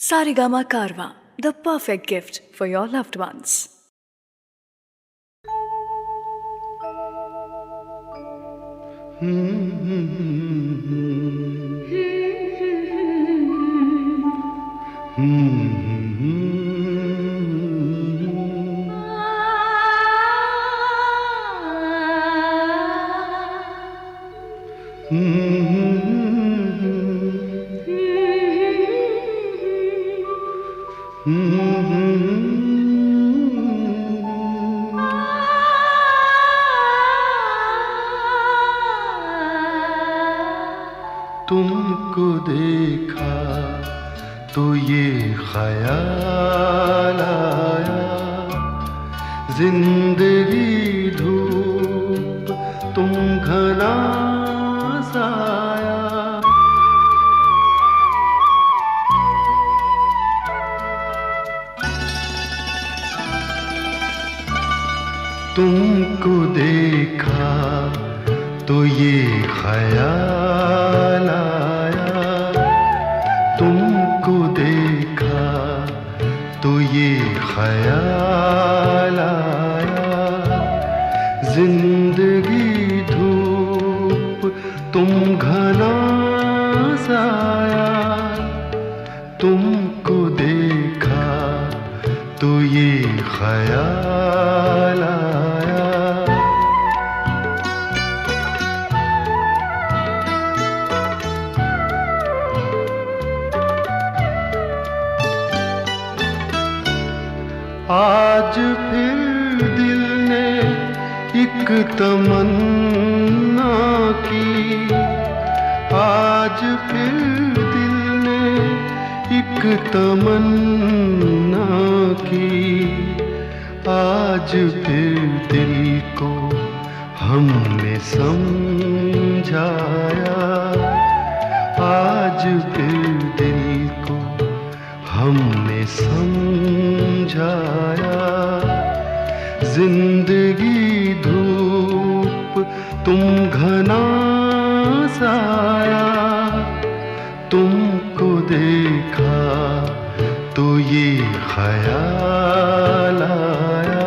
Sarigama Karwa, the perfect gift for your loved ones. तुमको देखा तो ये ख्याल आया, जिंदगी धूप तुम घना साया। तुमको देखा तो ये ख्याल आया, तुमको देखा तो ये ख्याल आया, जिंदगी धूप तुम घना साया। तुमको देखा तो ये ख्याल आया। आज फिर दिल ने एक तमन्ना की, आज फिर दिल ने एक तमन्ना की, आज फिर दिल को हमने समझाया, आज फिर दिल को हमने समझाया। जिंदगी धूप तुम घना साया, तुमको देखा तो ये ख्याल आया।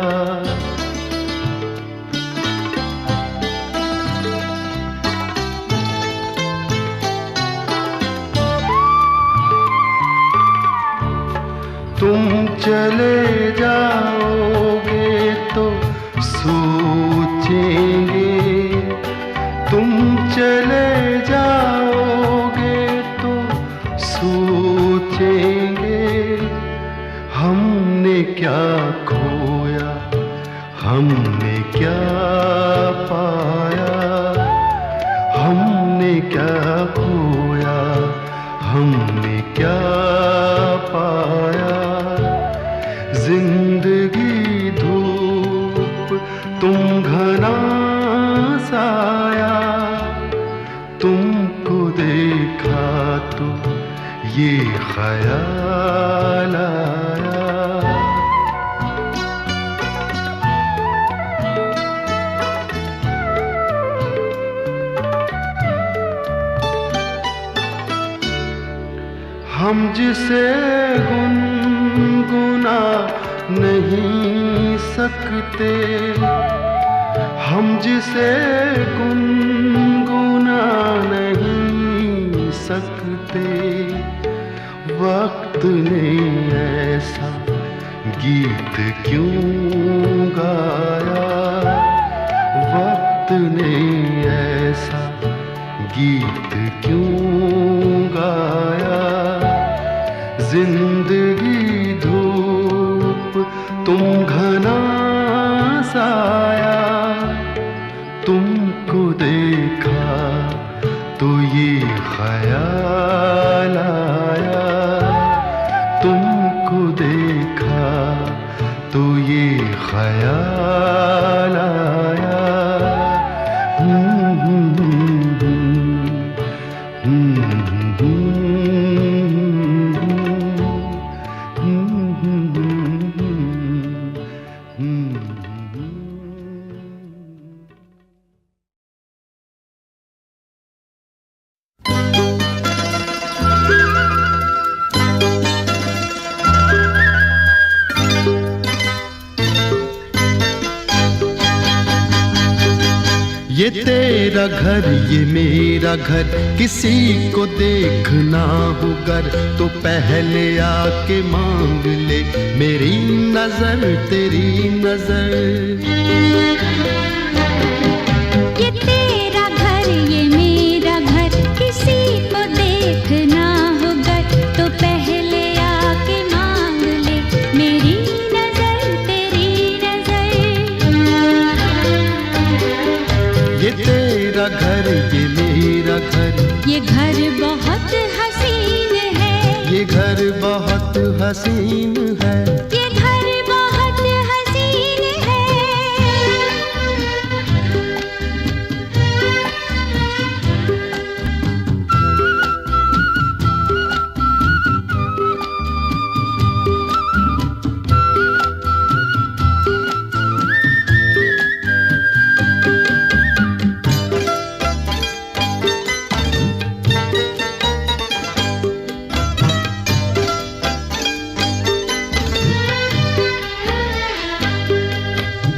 तुम चले जाओगे तो सोचेंगे, तुम चले जाओगे तो सोचेंगे, हमने क्या खोया, हमने क्या पाया, हमने क्या खोया, हमने क्या पाया। जिंदगी धूप तुम घना साया, तुमको देखा तो ये ख्याल आया। हम जिसे गुनगुना नहीं सकते, हम जिसे गुनगुना नहीं सकते, वक्त ने ऐसा गीत क्यों गाया, वक्त ने ऐसा गीत क्यों गाया। जिंदगी धूप तुम घना साया, तुमको देखा तो ये ख्याल आया, तुमको देखा तो ये ख्याल आया। ये तेरा घर ये मेरा घर, किसी को देखना हो गर तो पहले आके मांग ले मेरी नजर तेरी नजर। ये तेरा घर ये मेरा घर, किसी को देखना हो गर तो पहले आके मांग ले मेरी नजर तेरी नजर। ये तेरा घर ये मेरा घर, ये घर बहुत हसीन है, ये घर बहुत हसीन है। ये घर बहुत हसीन है।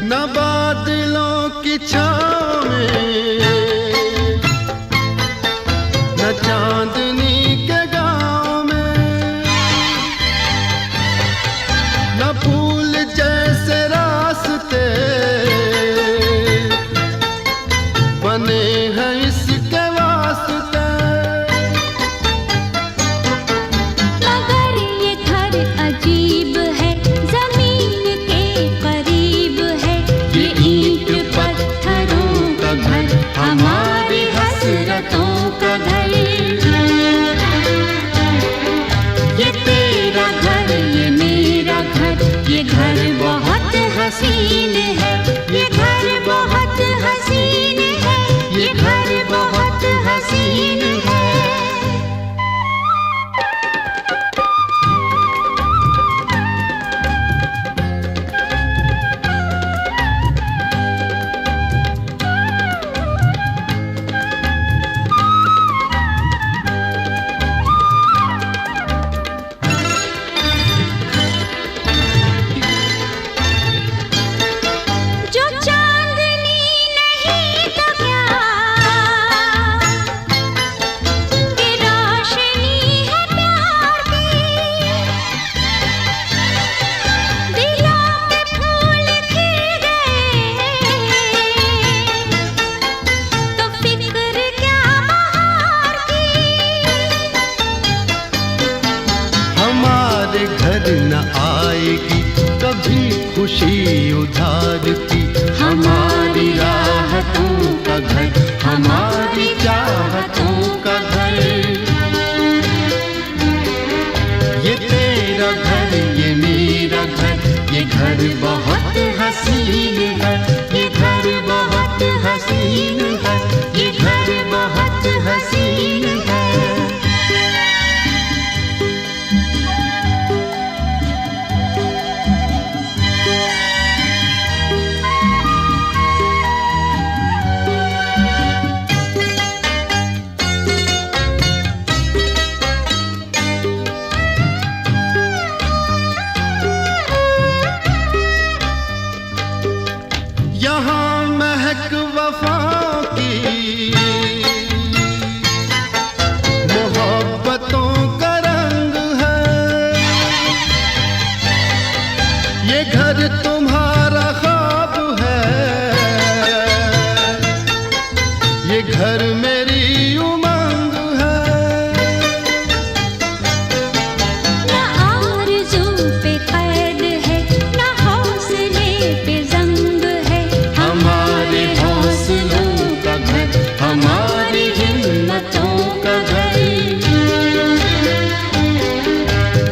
न बादलों की छाँव में, न चांदनी के गाँव में, न फूल जैसे रास्ते बने हैं इसके वास्ते। मगर ये घर अजीब है, जमीन के करीब है। ये ईंट पत्थरों का घर, हमारी हसरतों का घर। ये तेरा घर ये मेरा घर, ये घर बहुत हसीन है, ये घर बहुत हसीन है, ये घर बहुत हसीन है। जो चांदनी नहीं तो क्या, कि रोशनी है प्यार की। दिलों के फूल खिल गए तो फिक्र क्या बहार की। हमारे घर न आएगी कभी खुशी उधार की, हमारी राहतों का घर, हमारी चाहतों का घर। ये तेरा घर ये मेरा घर, ये घर बहुत हसीन है, ये घर बहुत हसीन है, ये घर बहुत हसीन है। यहाँ महक वफा की, मोहब्बतों का रंग है। ये घर तुम्हारा ख्वाब है, ये घर मेरी उमंग है। न आरज़ू पे कैद है, न हौसले पे ज़ंग है। हमारे हौसलों का घर, हमारी हिम्मतों का घर।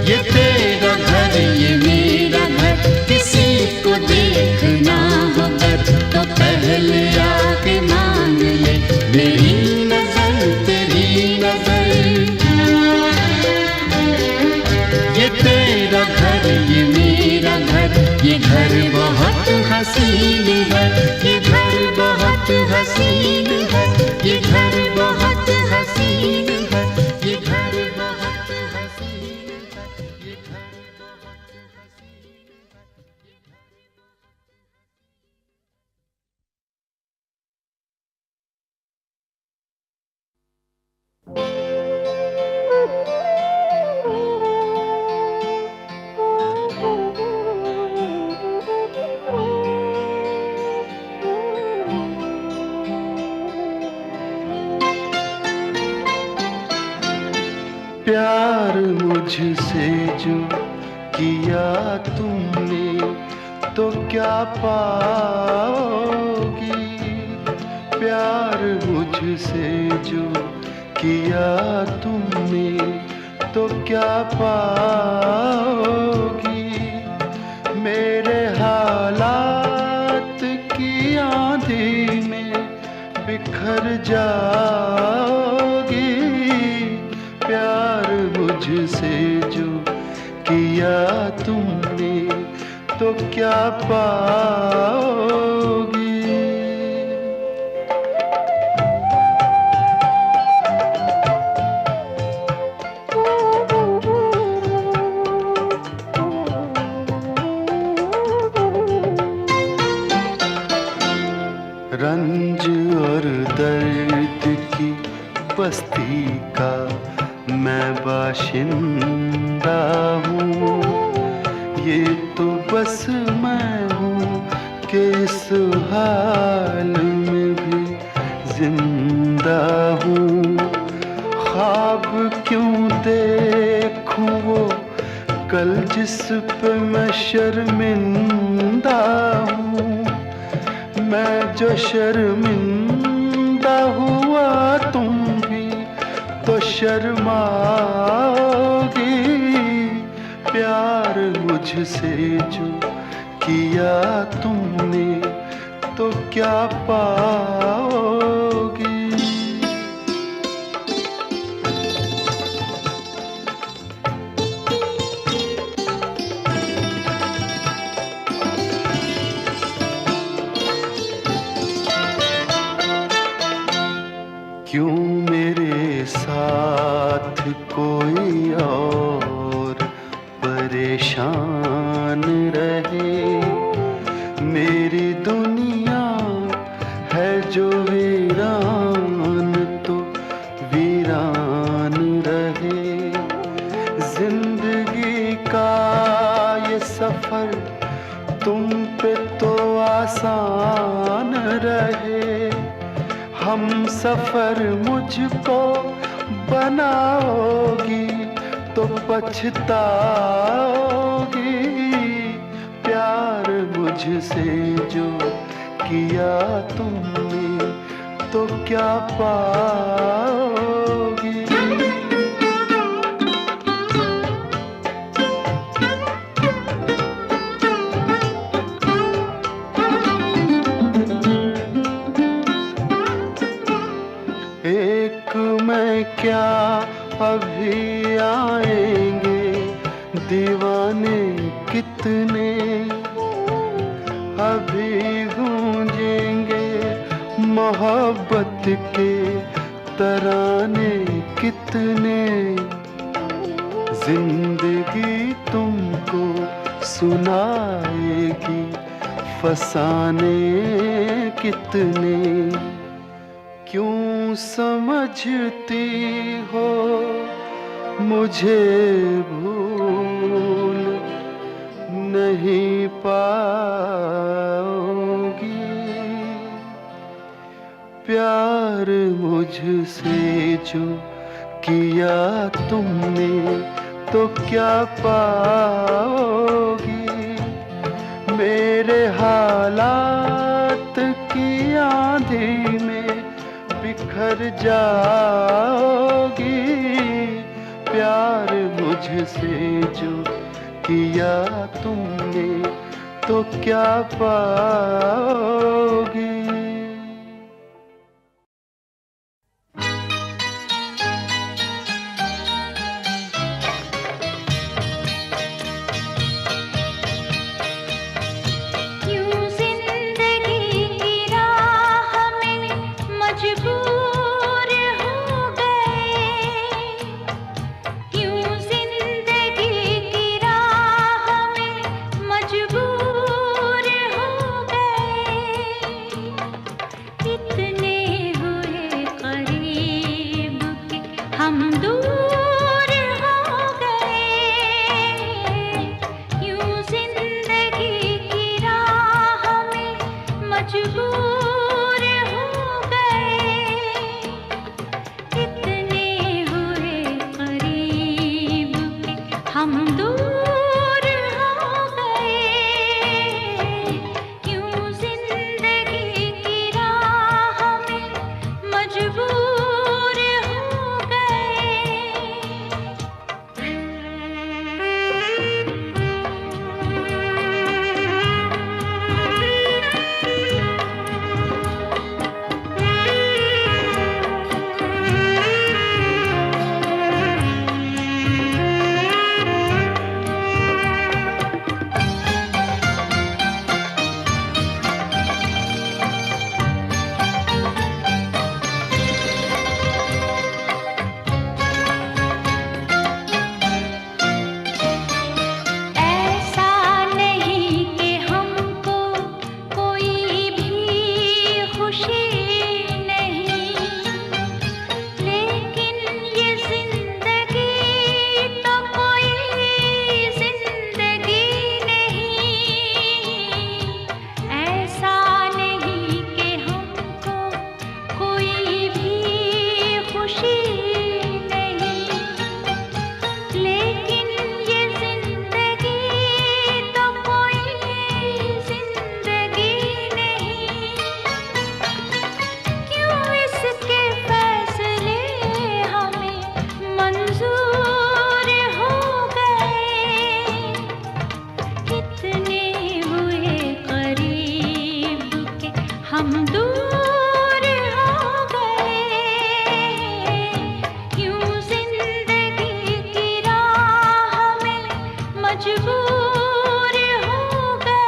ये तेरा घर ये मेरा घर, किसी को देखना हो गर तो पहले आके मांग ले मेरी नजर तेरी नजर। ये तेरा घर ये मेरा घर, ये घर बहुत हसीन है, ये घर बहुत हसीन है, ये घर बहुत हसीन है, ये घर बहुत हसीन है, ये घर मुझसे जो किया तुमने तो क्या पाओगी। प्यार मुझसे जो किया तुमने तो क्या पाओगी। मेरे हालात की आंधी में बिखर जाओगी। प्यार मुझसे जो किया तुमने तो क्या पाओगी। रंज और दर्द की बस्ती का मैं बाशिंदा हूँ। ये तो बस मैं हूँ कि इस हाल में भी जिंदा हूँ। ख्वाब क्यों देखूँ वो कल जिस पे मैं शर्मिंदा हूँ। मैं जो शर्मिंदा हुआ तुम भी तो शर्माओगी। प्यार मुझसे जो किया तुमने तो क्या पाओगी। क्यों मेरे साथ कोई और परेशान रहे। मेरी दुनिया है जो वीरान तो वीरान रहे। जिंदगी का ये सफर तुम पे तो आसान रहे। हम सफर मुझको बनाओगी तो पछताओगी। प्यार मुझसे जो किया तुमने तो क्या पाओगी। एक मैं क्या अभी आएंगे दीवाने कितने। अभी गूंजेंगे मोहब्बत के तराने कितने। जिंदगी तुमको सुनाएगी फसाने कितने। क्यों समझती हो मुझे भूल नहीं पाओगी। प्यार मुझसे जो किया तुमने तो क्या पाओगी। मेरे हालात की आंधी में बिखर जाओगी। प्यार मुझसे जो किया तुमने तो क्या पाओगी। हम दूर हो गए, यूं जिंदगी की राह में मजबूर हो ऐसा नहीं कि हमको कोई भी खुशी नहीं, लेकिन ये जिंदगी तो कोई जिंदगी नहीं। ऐसा नहीं कि हमको कोई भी खुशी नहीं, लेकिन ये जिंदगी तो कोई जिंदगी नहीं। क्यों इसके फैसले हमें मंजूर हो गए, कितने हुए करीब के हम दूर हो गए, यूं जिंदगी की राह में मजबूर हो गए।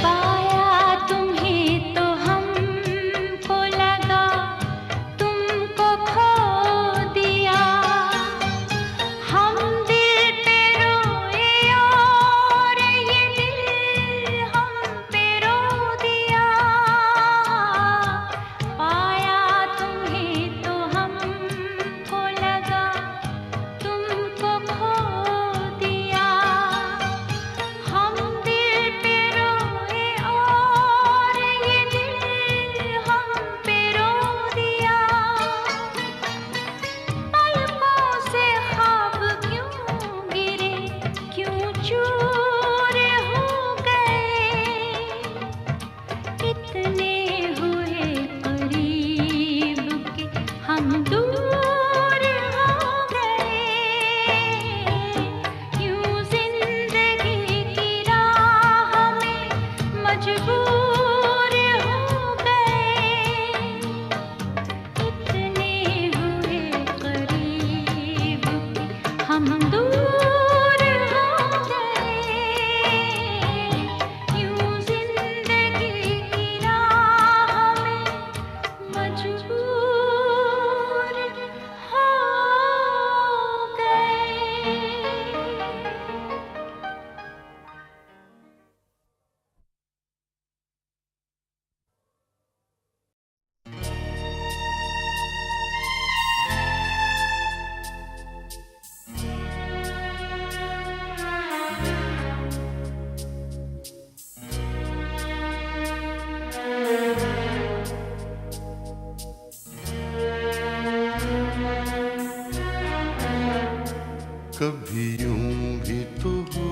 पाया तुम्हें तो हमको लगा तुमको खो दिया, हम दिल पे रोए और ये दिल हम पे रो दिया। पाया तुम्हें तो हमको लगा तुमको खो दिया, हम दिल पे रोए और ये दिल हम पे रो दिया। पलकों से ख्वाब क्यों गिरे, क्यों चूर हो गए, कितने हुए करीब के हम दूर हो गए, यूं जिंदगी की राह में मजबूर हो गए, कितने हुए करीब के हम दूर हो गए, यूं जिंदगी की राह में मजबूर हो गए। कभी यूं भी तो हो,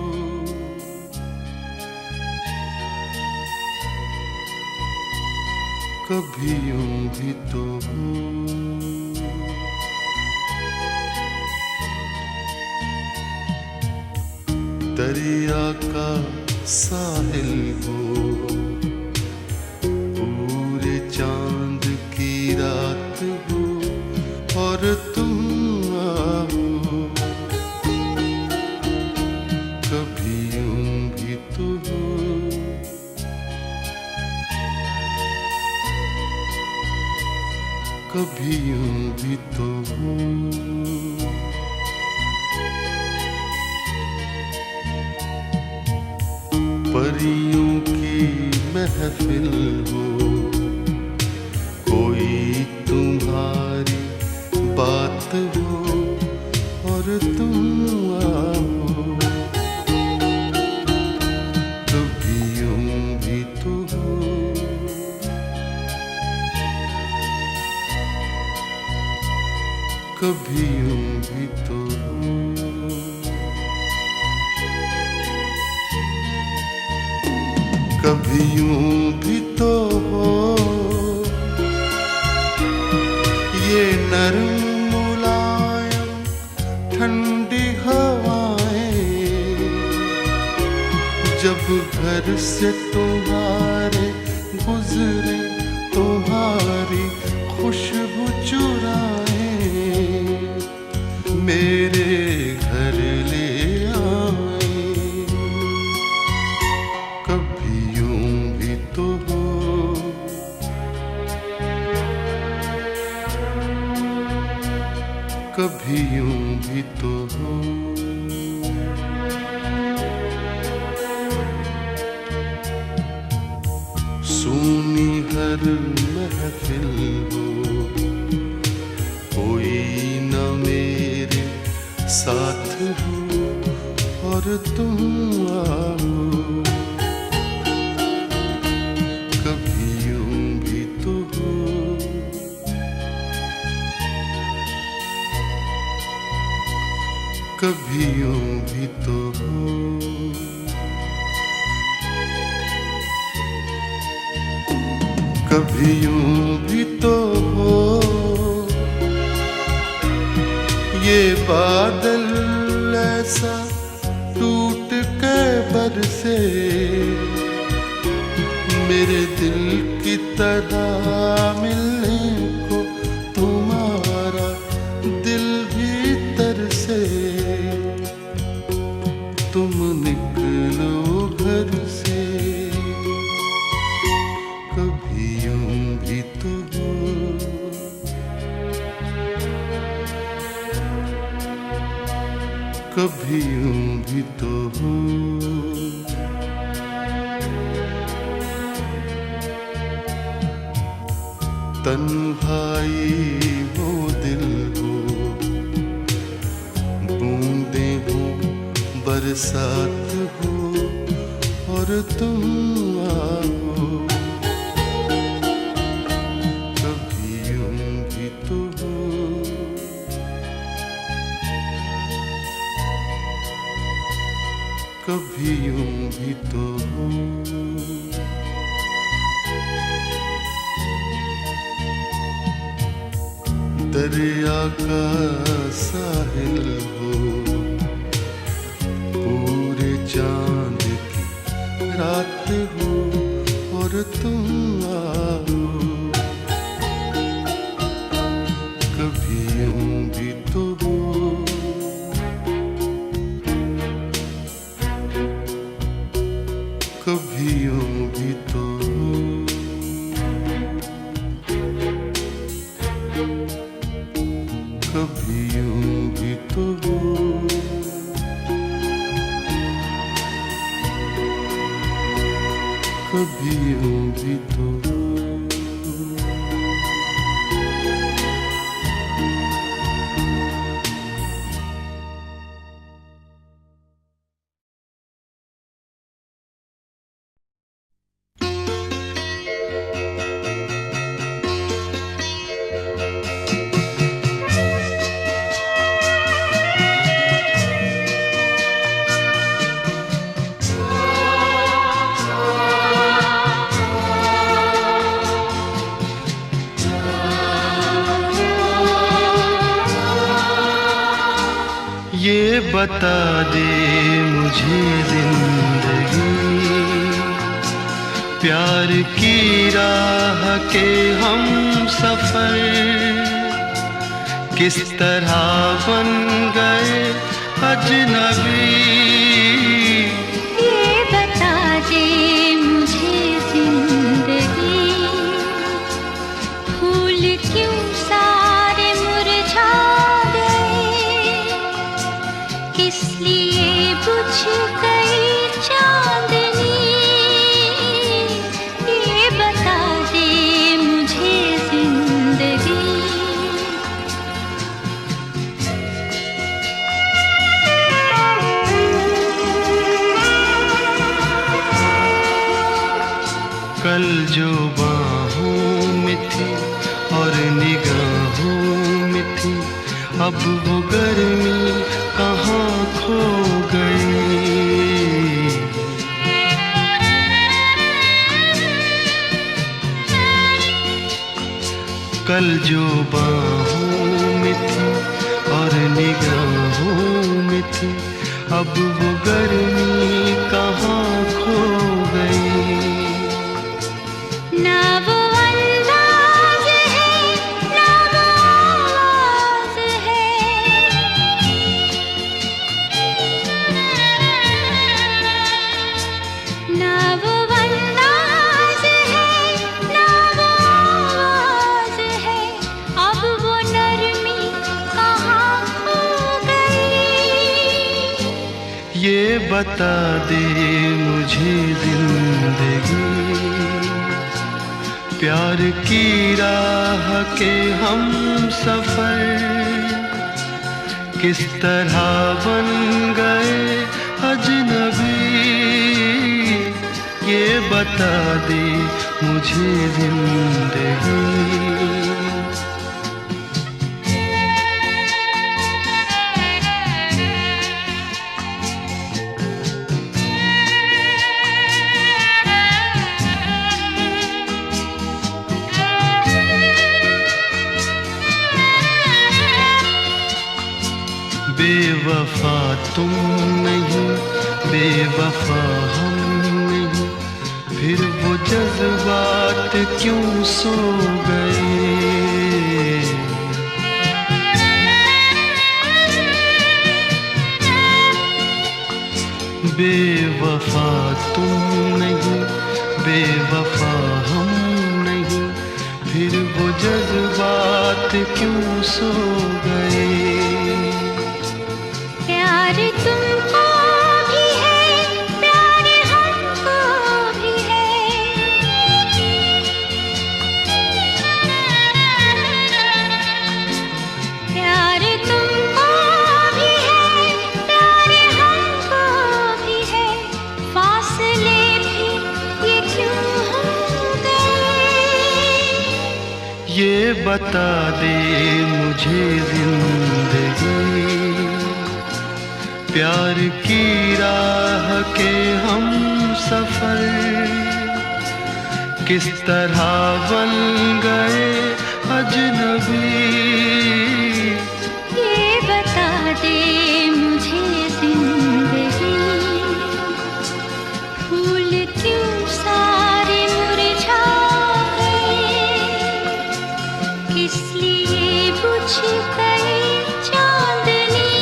कभी यूं भी तो हो, दरिया का साहिल हो, पूरे चांद की रात हो और तुम आओ, कभी यूं भी तो हो। कभी यूं भी तो हो। परियों की महफिल हो, कोई तुम्हारी बात हो और तुम आओ, कभी यूं भी तो हो। कभी यूं भी तो हो। कभी यूं भी तो हो। ये नरम मुलायम ठंडी हवाएं जब घर से तुम्हारे गुजरे, तुम्हारी खुशबू चुराए मेरे घर ले आए, कभी यूं भी तो हो। कभी यूं भी तो हो। सुनी हर महफिल हो, कोई न मेरे साथ हो और तुम आओ, कभी यूं भी तो हो। कभी यूं भी तो हो। कभी यूं भी तो हो। ये बादल ऐसा टूट के बरसे मेरे दिल की तरह मिलने को, तुम्हारा दिल भीतर से तुम निकलो घर से, कभी यूं भी तो हो। कभी यूं भी तो हो। तन्हाई वो दिल हो, बूंदे हो, बरसात हो और तुम आओ, कभी यूं भी तो हो। कभी यूं भी तो हो। दरिया का साहिल हो, पूरे चांद की रात हो और तुम आओ, कभी यूं भी तो हो। कभी यूं भी तो हो। कभी यूं भी तो हो। कभी यूं भी तो हो। ये बता दे मुझे जिंदगी, प्यार की राह के हम सफर किस तरह बन गए अजनबी। ये बता दे मुझे जिंदगी, फूल क्यों निगाहों में थी, अब वो गर्मी कहाँ खो गई। कल जो बाहों में थी और निगाहों में थी, अब वो गर्मी कहाँ खो गई। ना वो अंदाज है, ना वो आवाज है, ना वो अंदाज है, ना वो आवाज है, अब वो नरमी कहाँ खो गई। ये बता दे मुझे जिंदगी, प्यार की राह के हम सफर किस तरह बन गए अजनबी। ये बता दे मुझे जिंदगी। बेवफा तुम नहीं, बेवफा हम नहीं, फिर वो जज्बात क्यों सो गए। बेवफा तुम नहीं, बेवफा हम नहीं, फिर वो जज्बात क्यों सो गए। प्यार तुमको भी है, प्यार हमको भी है, प्यार तुमको भी है, प्यार हमको भी है, फासले भी ये क्यों हो गए। ये बता दे मुझे जिंदगी, प्यार की राह के हम सफर किस तरह बन गए अजनबी। ये बता दे मुझे जिंदगी, फूल क्यों सारे मुरझा गए, किस लिए बुझ गए चांदनी।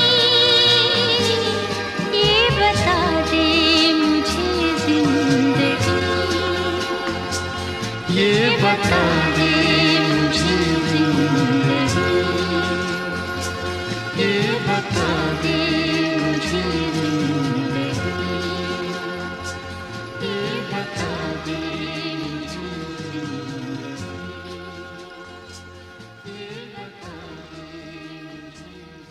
ये बता दे मुझे जिंदगी, ये बता दे मुझे जिंदगी, ये बता दे मुझे जिंदगी, ये बता दे मुझे जिंदगी, ये बता दे मुझे।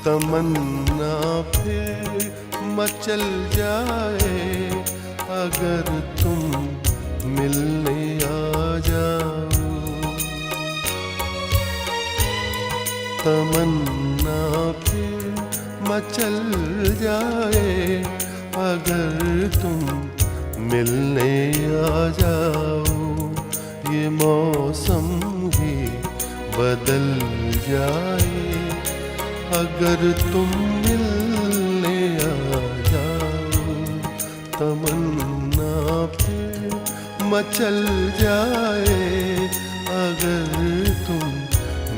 तमन्ना फिर मचल जाए अगर तुम मिलने आ जाओ। तमन्ना फिर मचल जाए अगर तुम मिलने आ जाओ। ये मौसम ही बदल जाए अगर तुम मिलने आ जाओ। तमन्ना फिर मचल जाए अगर तुम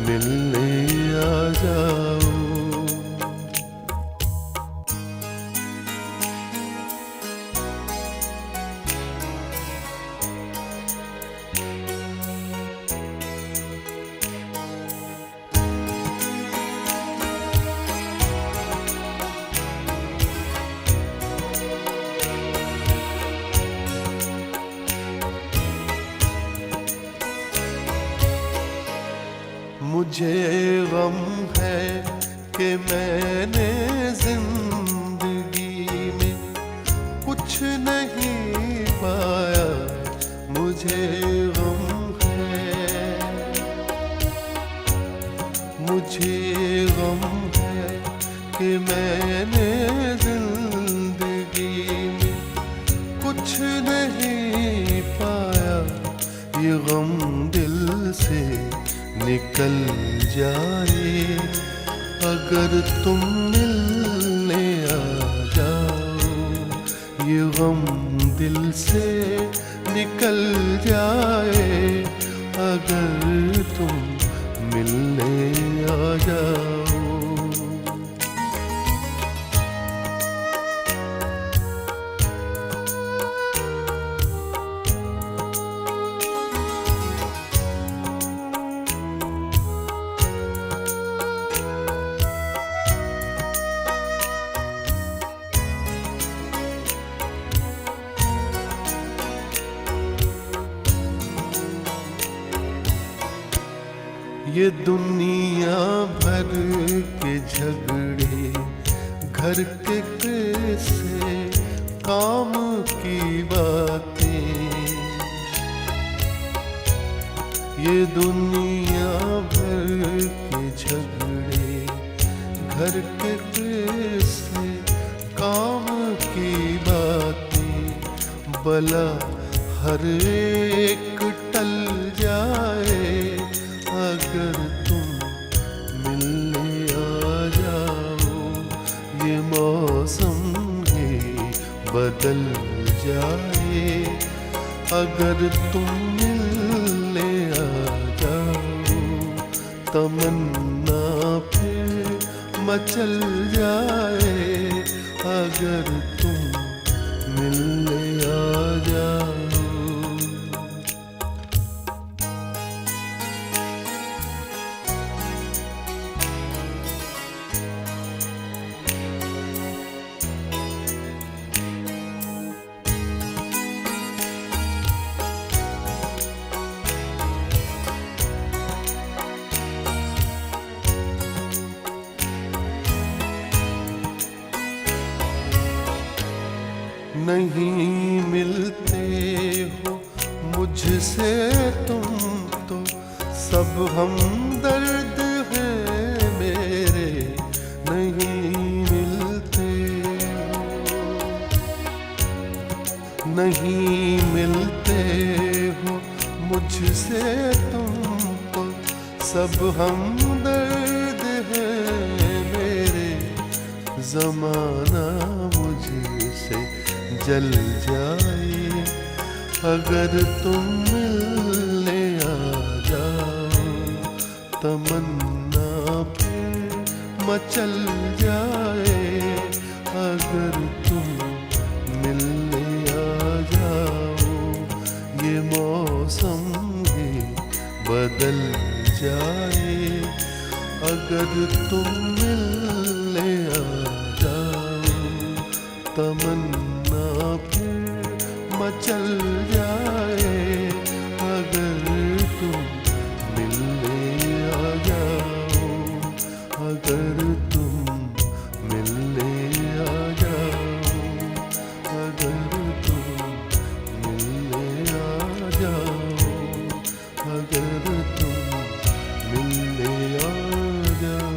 मिलने आ जाओ। मुझे गम है कि मैंने जिंदगी में कुछ नहीं पाया, मुझे गम है, मुझे गम है कि मैंने जिंदगी में कुछ नहीं पाया। ये गम दिल से निकल जाए अगर तुम मिलने आ जाओ। ये गम दिल से निकल जाए अगर तुम मिलने आ जाओ। ये दुनिया भर के झगड़े, घर के किस्से, काम की बातें, ये दुनिया भर के झगड़े, घर के किस्से, काम की बातें, भला हर एक टल जाए अगर तुम मिलने आ जाओ। ये मौसम ही बदल जाए अगर तुम मिलने आ जाओ। तमन्ना फिर मचल जाए अगर तुम मिलने आ जाओ। नहीं मिलते हो मुझसे तुम तो सब हमदर्द हैं मेरे। नहीं मिलते हो, नहीं मिलते हो मुझसे तुम तो सब हमदर्द हैं मेरे। ज़माना मुझसे जल जाए अगर तुम मिलने आ जाओ। तमन्ना फिर मचल जाए अगर तुम मिलने आ जाओ। ये मौसम ही बदल जाए अगर तुम मिलने आ जाओ। तमन्ना फिर मचल जाए अगर तुम मिलने आ जाओ। अगर तुम मिलने आ जाओ, अगर तुम मिलने आ जाओ, अगर तुम मिलने आ जाओ।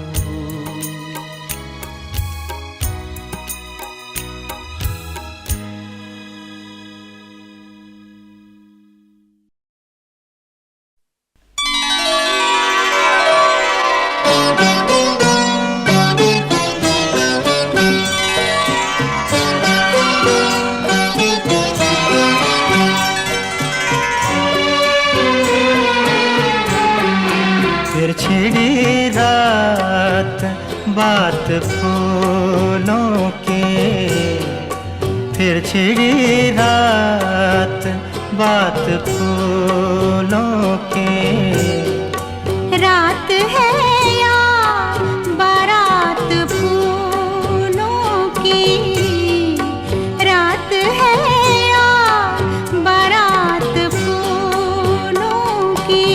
फिर छिड़ी रात बात फूलों की, फिर छिड़ी रात बात फूलों की। रात है या बारात फूलों की, रात है या बारात फूलों की।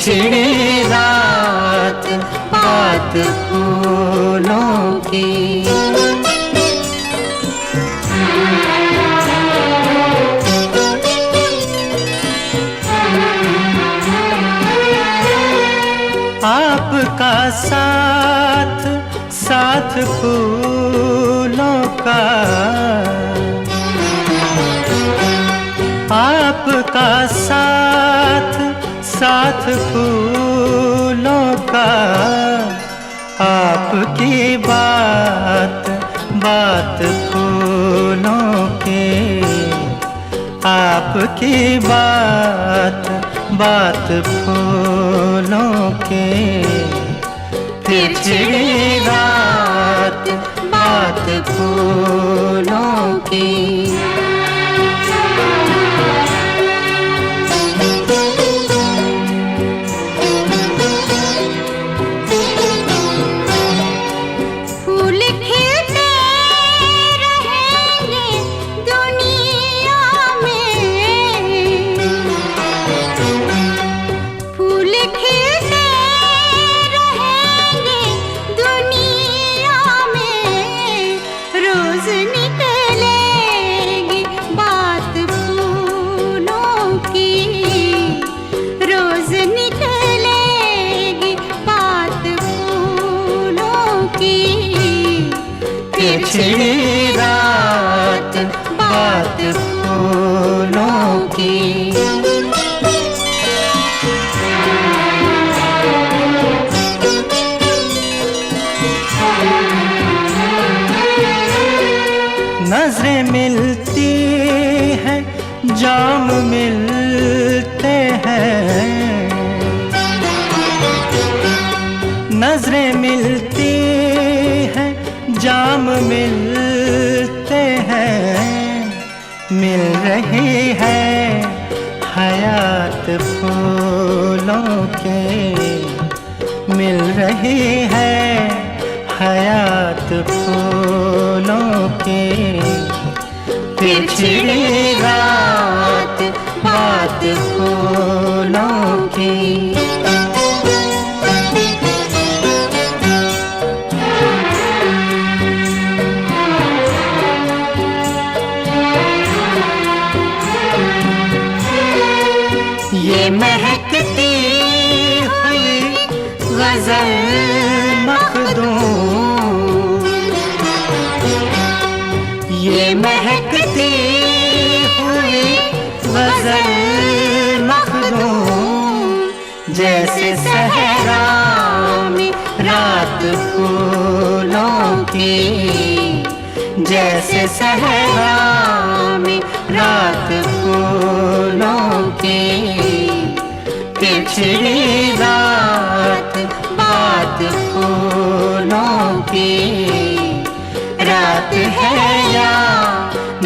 छिड़ी रात बात फूलों की। आपका साथ साथ फूलों का, आपका साथ साथ फूलों का, आपकी बात बात फूलों की, आपकी बात बात फूलों की। फिर छिड़ी रात बात फूलों की। छिड़ी रात बात फूलों की। नजरें मिलती हैं, जाम मिलते हैं, नजरें मिलती हैं, जाम मिलते हैं। मिल रही है हयात फूलों के, मिल रही है हयात फूलों के। फिर छिड़ी रात बात फूलों की। ये महकती हुई गजल मखदूम, ये महकती हुई गजल मखदूम। जैसे सहरा में रात फूलों की, जैसे सहरा में रात फूलों की। फिर छिड़ी रात बात फूलों की। रात है या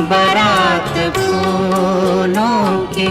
बारात फूलों की।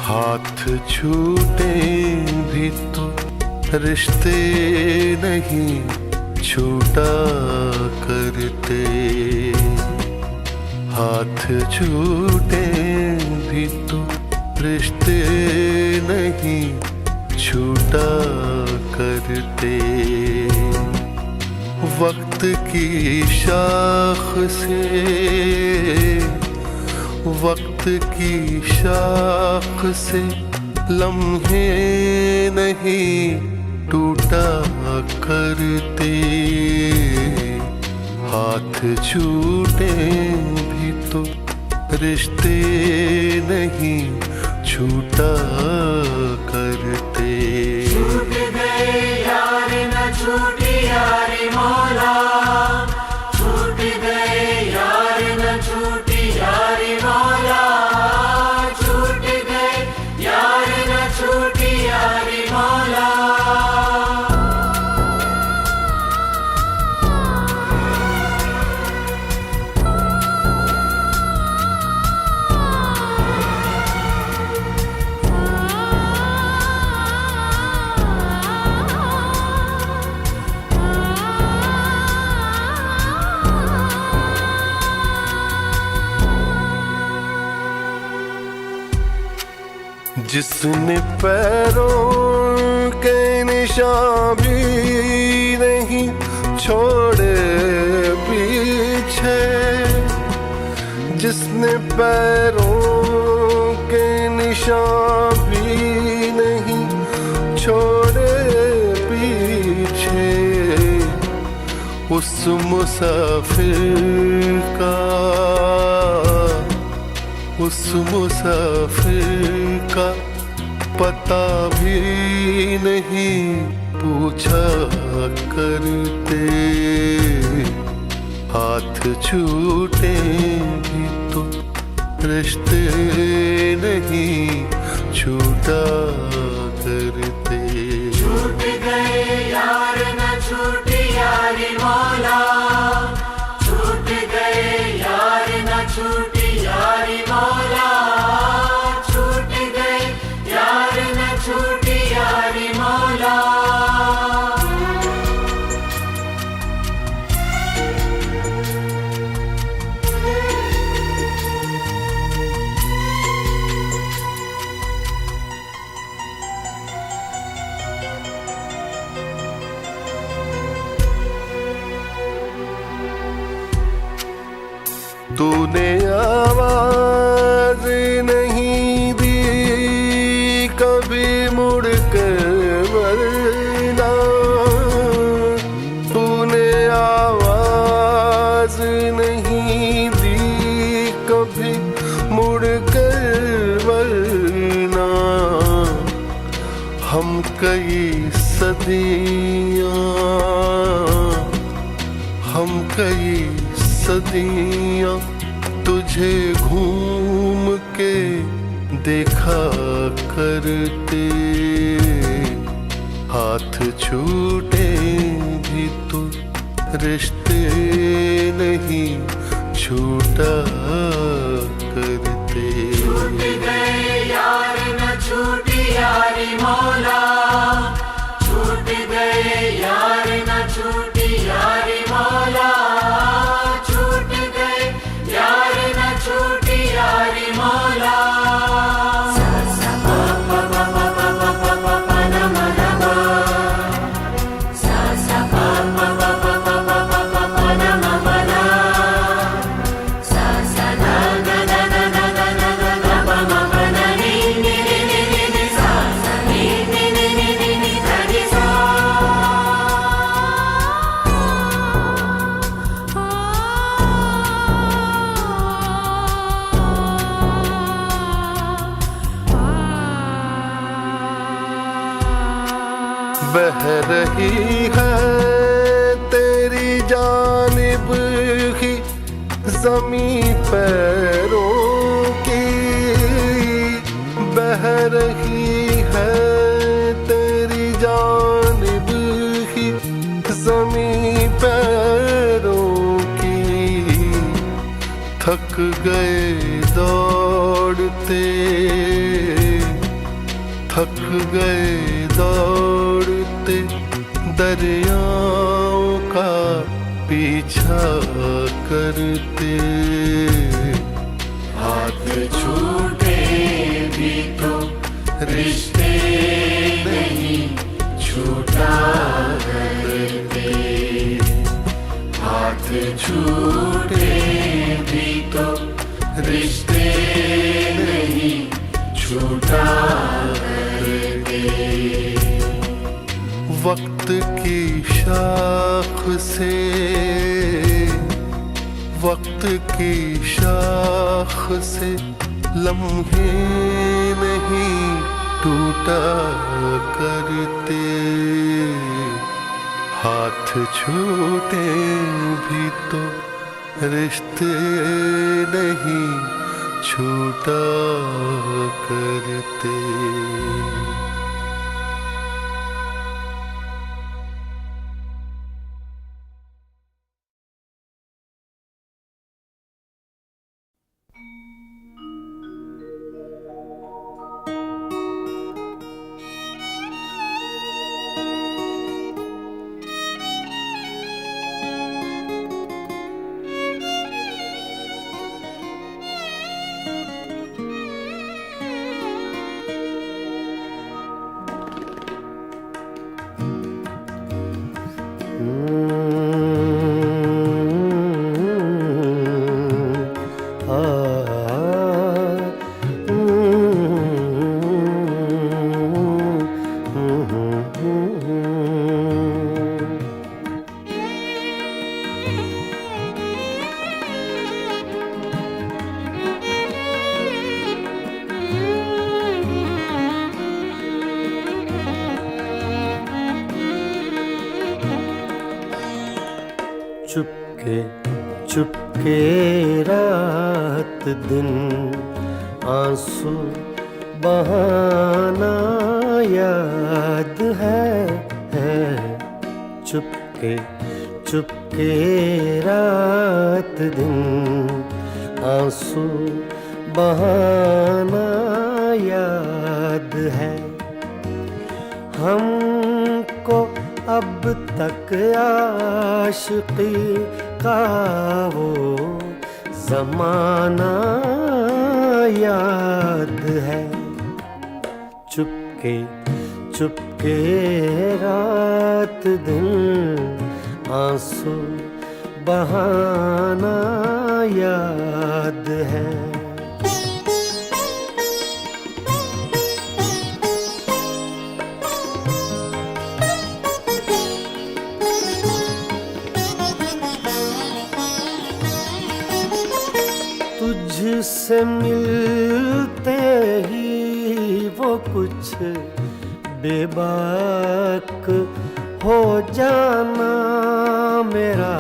हाथ छूटे भी तो रिश्ते नहीं छूटा करते। हाथ छूटे भी तो रिश्ते नहीं छूटा करते। वक्त की शाख से, वक्त की शाख से लम्हे नहीं टूटा करते, हाथ छूटे भी तो रिश्ते नहीं छूटा करते। छूट गए यार न छूटी यारी मौला, छूट गए यार न छूटी यारी मौला, छूट गए यार न छूटी यारी मौला। जिसने पैरों के निशान भी नहीं छोड़े पीछे, जिसने पैरों के निशान भी नहीं छोड़े पीछे, उस मुसाफिर का, उस मुसाफिर का पता भी नहीं पूछा करते। हाथ छूटे भी तो रिश्ते नहीं छूटा करते। छूट गए यार न छूटी यारी मौला, छूट गए यार न छूटी यारी मौला, छूट गए यार न छूटी यारी मौला। तूने आवाज नहीं दी कभी मुड़ कर वरना, तूने आवाज नहीं दी कभी मुड़ कर वरना। हम कई सदियां, हम कई सदियां तुझे घूम के देखा करते। हाथ छूटे भी तो रिश्ते नहीं छूटा करते। छूट गए यार न छूटी यारी मौला, छूट गए यार न छूटी यारी मौला, छूट गए यार न छूटी यारी मौला। बह रही है तेरी जानिब ही ज़मीं पैरों की, बह रही है तेरी जानिब ही ज़मीं पैरों की। थक गए दौड़ते, थक गए दौड़ते दरियाओं का पीछा करते। हाथ छूटे भी तो रिश्ते नहीं छूटा करते। हाथ छूटे भी तो रिश्ते नहीं छूटा करते। वक्त की शाख से, वक्त की शाख से लम्हे नहीं टूटा करते। हाथ छूटे भी तो रिश्ते नहीं छूटा करते। चुपके चुपके रात दिन आंसू बहाना याद है। चुपके चुपके रात दिन आंसू बहाना याद है। हमको अब तक आशिकी का वो ज़माना याद है। चुपके चुपके रात दिन आंसू बहाना याद है। तुझसे मिलते ही वो कुछ बेबाक हो जाना मेरा।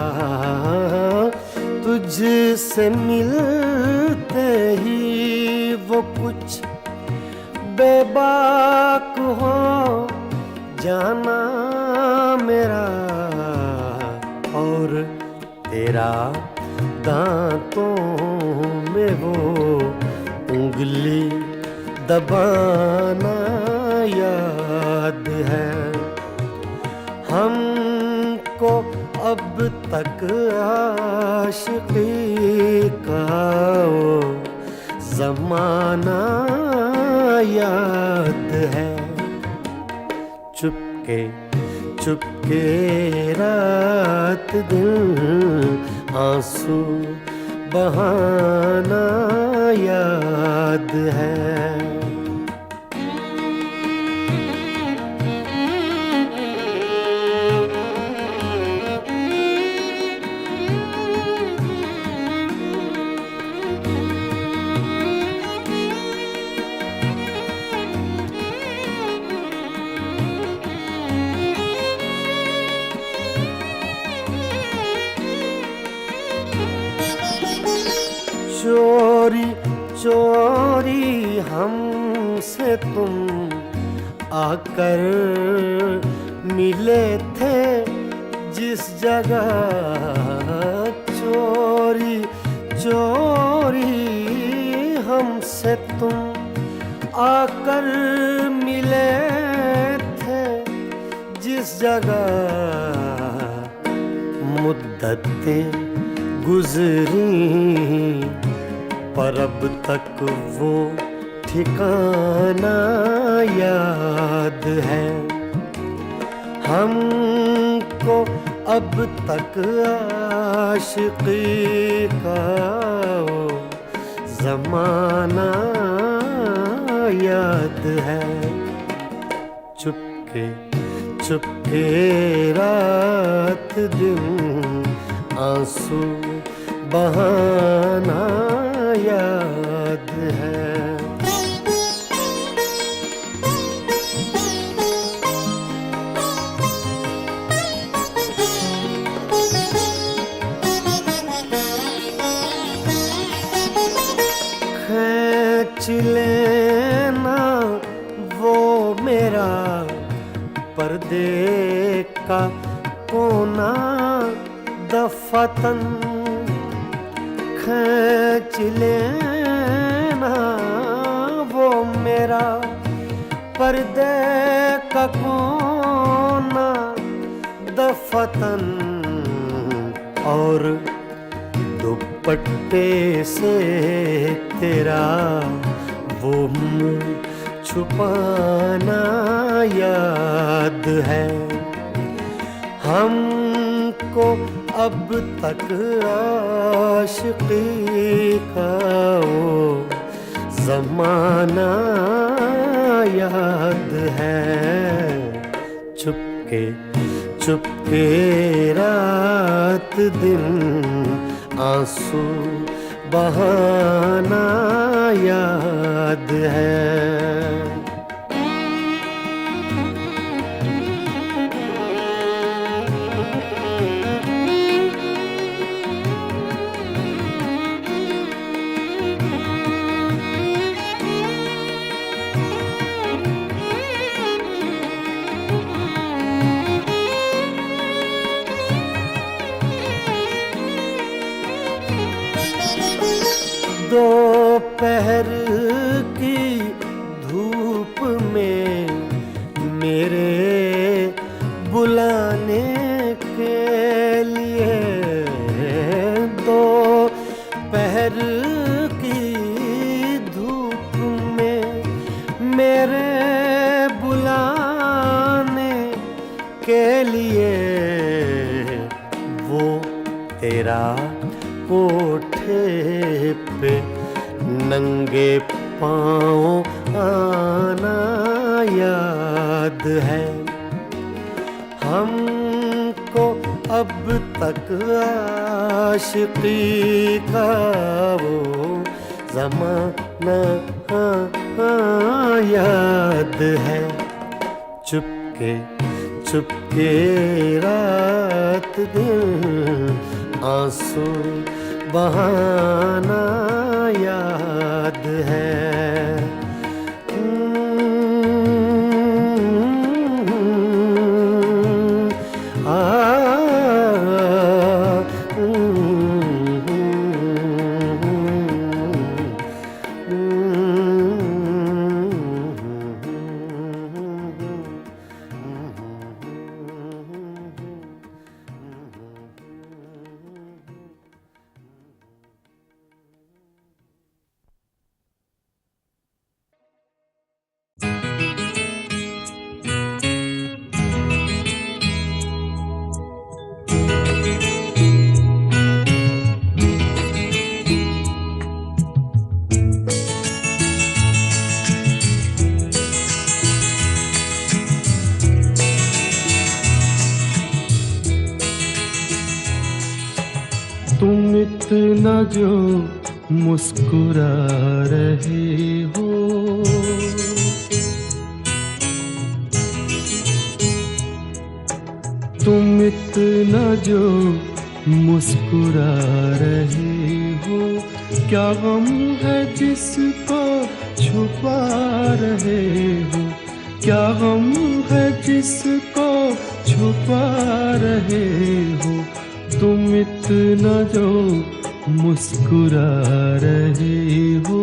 तुझसे मिलते ही वो कुछ बेबाक हो जाना मेरा। और तेरा दांतों में वो उंगली दबाना याद है। हमको अब तक आशिकी का वो ज़माना याद है। चुपके चुपके रात दिन आंसू बहाना याद है। चोरी चोरी हमसे तुम आकर मिले थे जिस जगह। चोरी चोरी हमसे तुम आकर मिले थे जिस जगह। मुद्दतें गुजरी पर अब तक वो ठिकाना याद है। हमको अब तक आशिकी का वो ज़माना याद है। चुपके चुपके रात दिन आंसू बहाना याद है। खींच लेना वो मेरा पर्दे का कोना दफतन, खींच लेना वो मेरा पर्दे का कोना दफतन, और दुपट्टे से तेरा वो मुँह छुपाना याद है। हमको अब तक आशिकी का वो ज़माना याद है। चुपके चुपके रात दिन आंसू बहाना याद है। दोपहर की धूप में मेरे बुलाने के लिए, दोपहर की धूप में मेरे बुलाने के लिए वो तेरा कोठे पे नंगे पाँव आना याद है। हमको अब तक आशिकी का वो ज़माना याद है। चुपके चुपके रात दिन आंसू बहाना याद है। तुम इतना जो मुस्कुरा रहे हो, तुम इतना जो मुस्कुरा रहे हो, क्या गम है जिसको छुपा रहे हो, क्या गम है जिसको छुपा रहे हो, तुम इतना जो मुस्कुरा रहे हो।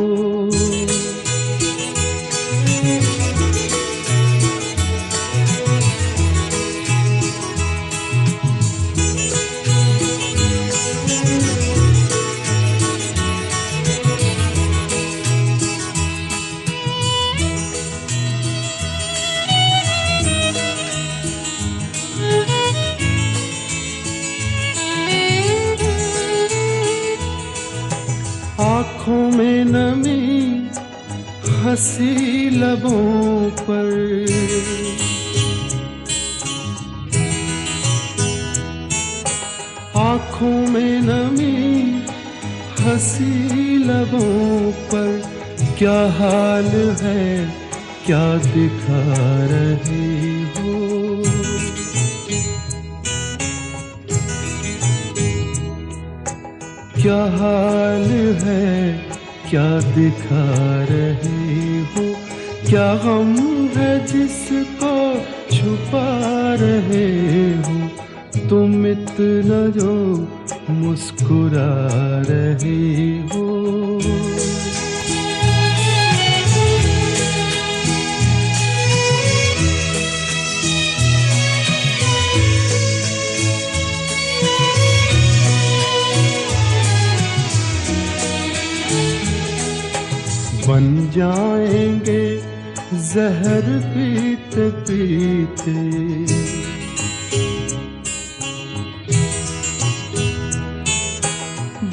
आँखों में नमी, हंसी लबों पर, में नमी हंसी लबों पर क्या हाल है, क्या दिखा रही हो। क्या हाल है, क्या दिखा रही हो। क्या गम है जिसको छुपा रहे हो, तुम इतना जो मुस्कुरा रही हो। बन जाएंगे जहर पीते पीते,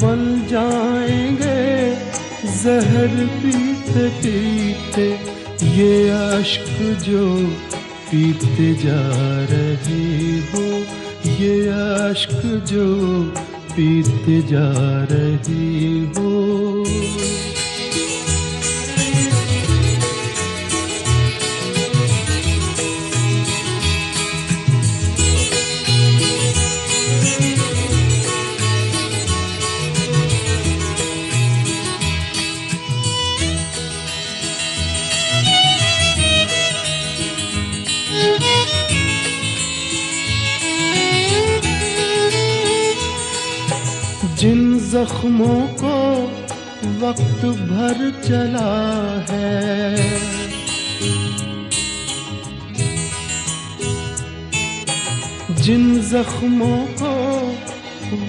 बन जाएंगे जहर पीते पीते। ये अश्क जो पीते जा रही हो, ये अश्क जो पीते जा रही हो। जिन जख्मों को वक्त भर चला है, जिन जख्मों को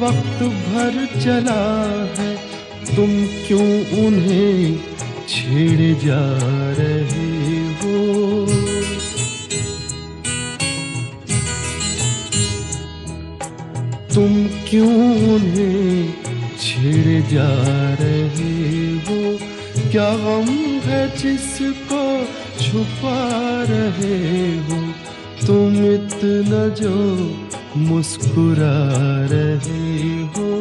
वक्त भर चला है, तुम क्यों उन्हें छेड़े जा रहे हो। तुम क्यों उन्हें छेड़े जा रहे हो। क्या गम है जिसको छुपा रहे हो, तुम इतना जो मुस्कुरा रहे हो।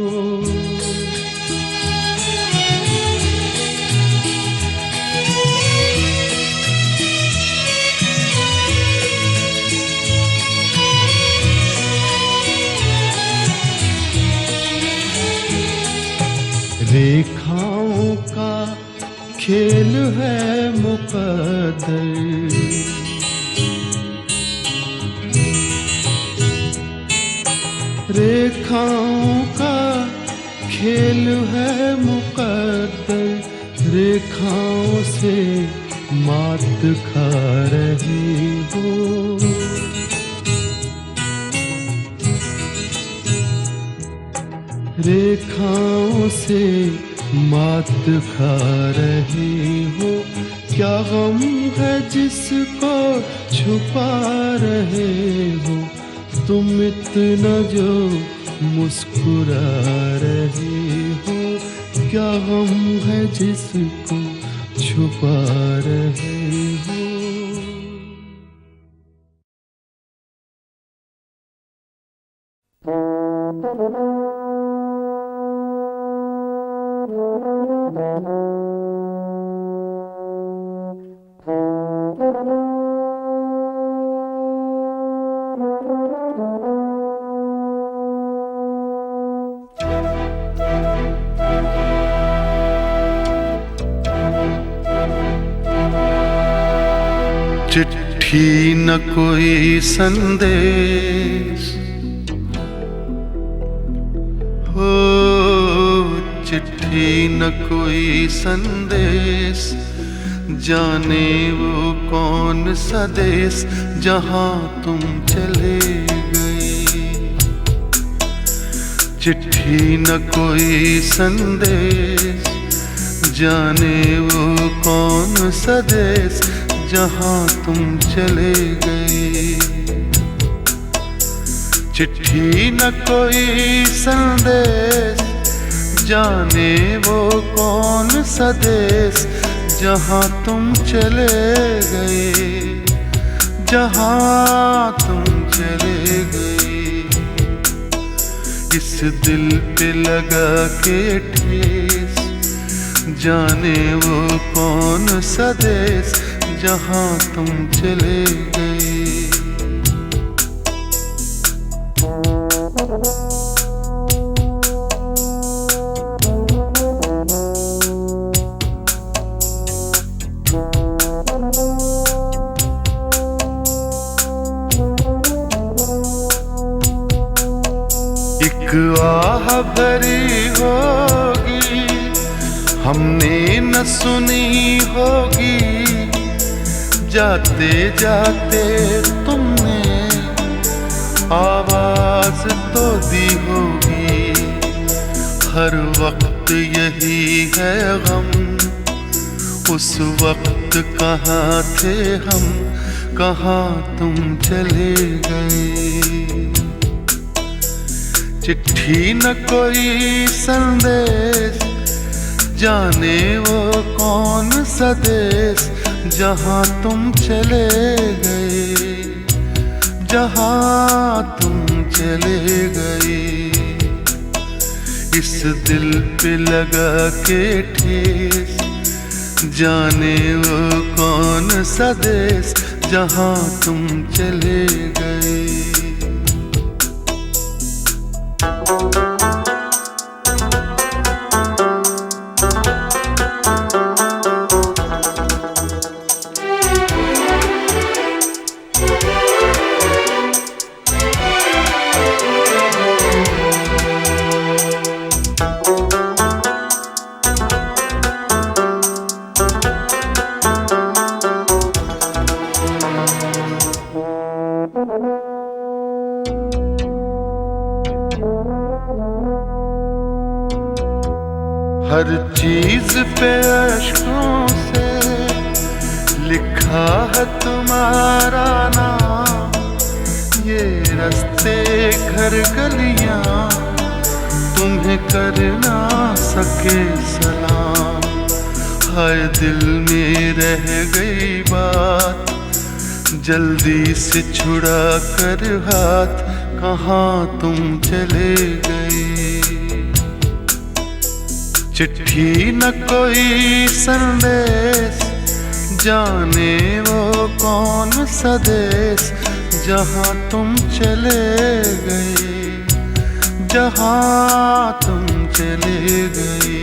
रेखाओं का खेल है मुकद्दर, रेखाओं का खेल है मुकद्दर। रेखाओं से मात खा रही हो। रेखाओं से मात खा रही हो। क्या गम है जिसको छुपा रहे हो, तुम इतना जो मुस्कुरा रहे हो। क्या गम है जिसको छुपा रहे हो। चिट्ठी न कोई संदेश हो, चिट्ठी न कोई संदेश। जाने वो कौन सा देश जहाँ तुम चले गए। चिट्ठी न कोई संदेश, जाने वो कौन सा देश जहाँ तुम चले गए। चिट्ठी न कोई संदेश, जाने वो कौन सा देश जहाँ तुम चले गए, जहाँ तुम चले गए। इस दिल पे लगा के ठेस, जाने वो कौन सा देश जहाँ तुम चले गए। एक आह भरी होगी हमने न सुनी होगी, जाते जाते तुमने आवाज तो दी होगी। हर वक्त यही है गम, उस वक्त कहाँ थे हम, कहाँ तुम चले गए। चिट्ठी न कोई संदेश, जाने वो कौन सा देश जहाँ तुम चले गए, जहाँ तुम चले गए। इस दिल पे लगा के ठेस, जाने वो कौन सा देश जहाँ तुम चले गए। हर चीज पे अश्कों से लिखा है तुम्हारा नाम, ये रास्ते घर गलियां तुम्हें कर ना सके सलाम। हाय दिल में रह गई बात, जल्दी से छुड़ा कर हाथ, कहाँ तुम चले गए। चिट्ठी न कोई संदेश, जाने वो कौन सा देश जहाँ तुम चले गए, जहाँ तुम चले गए।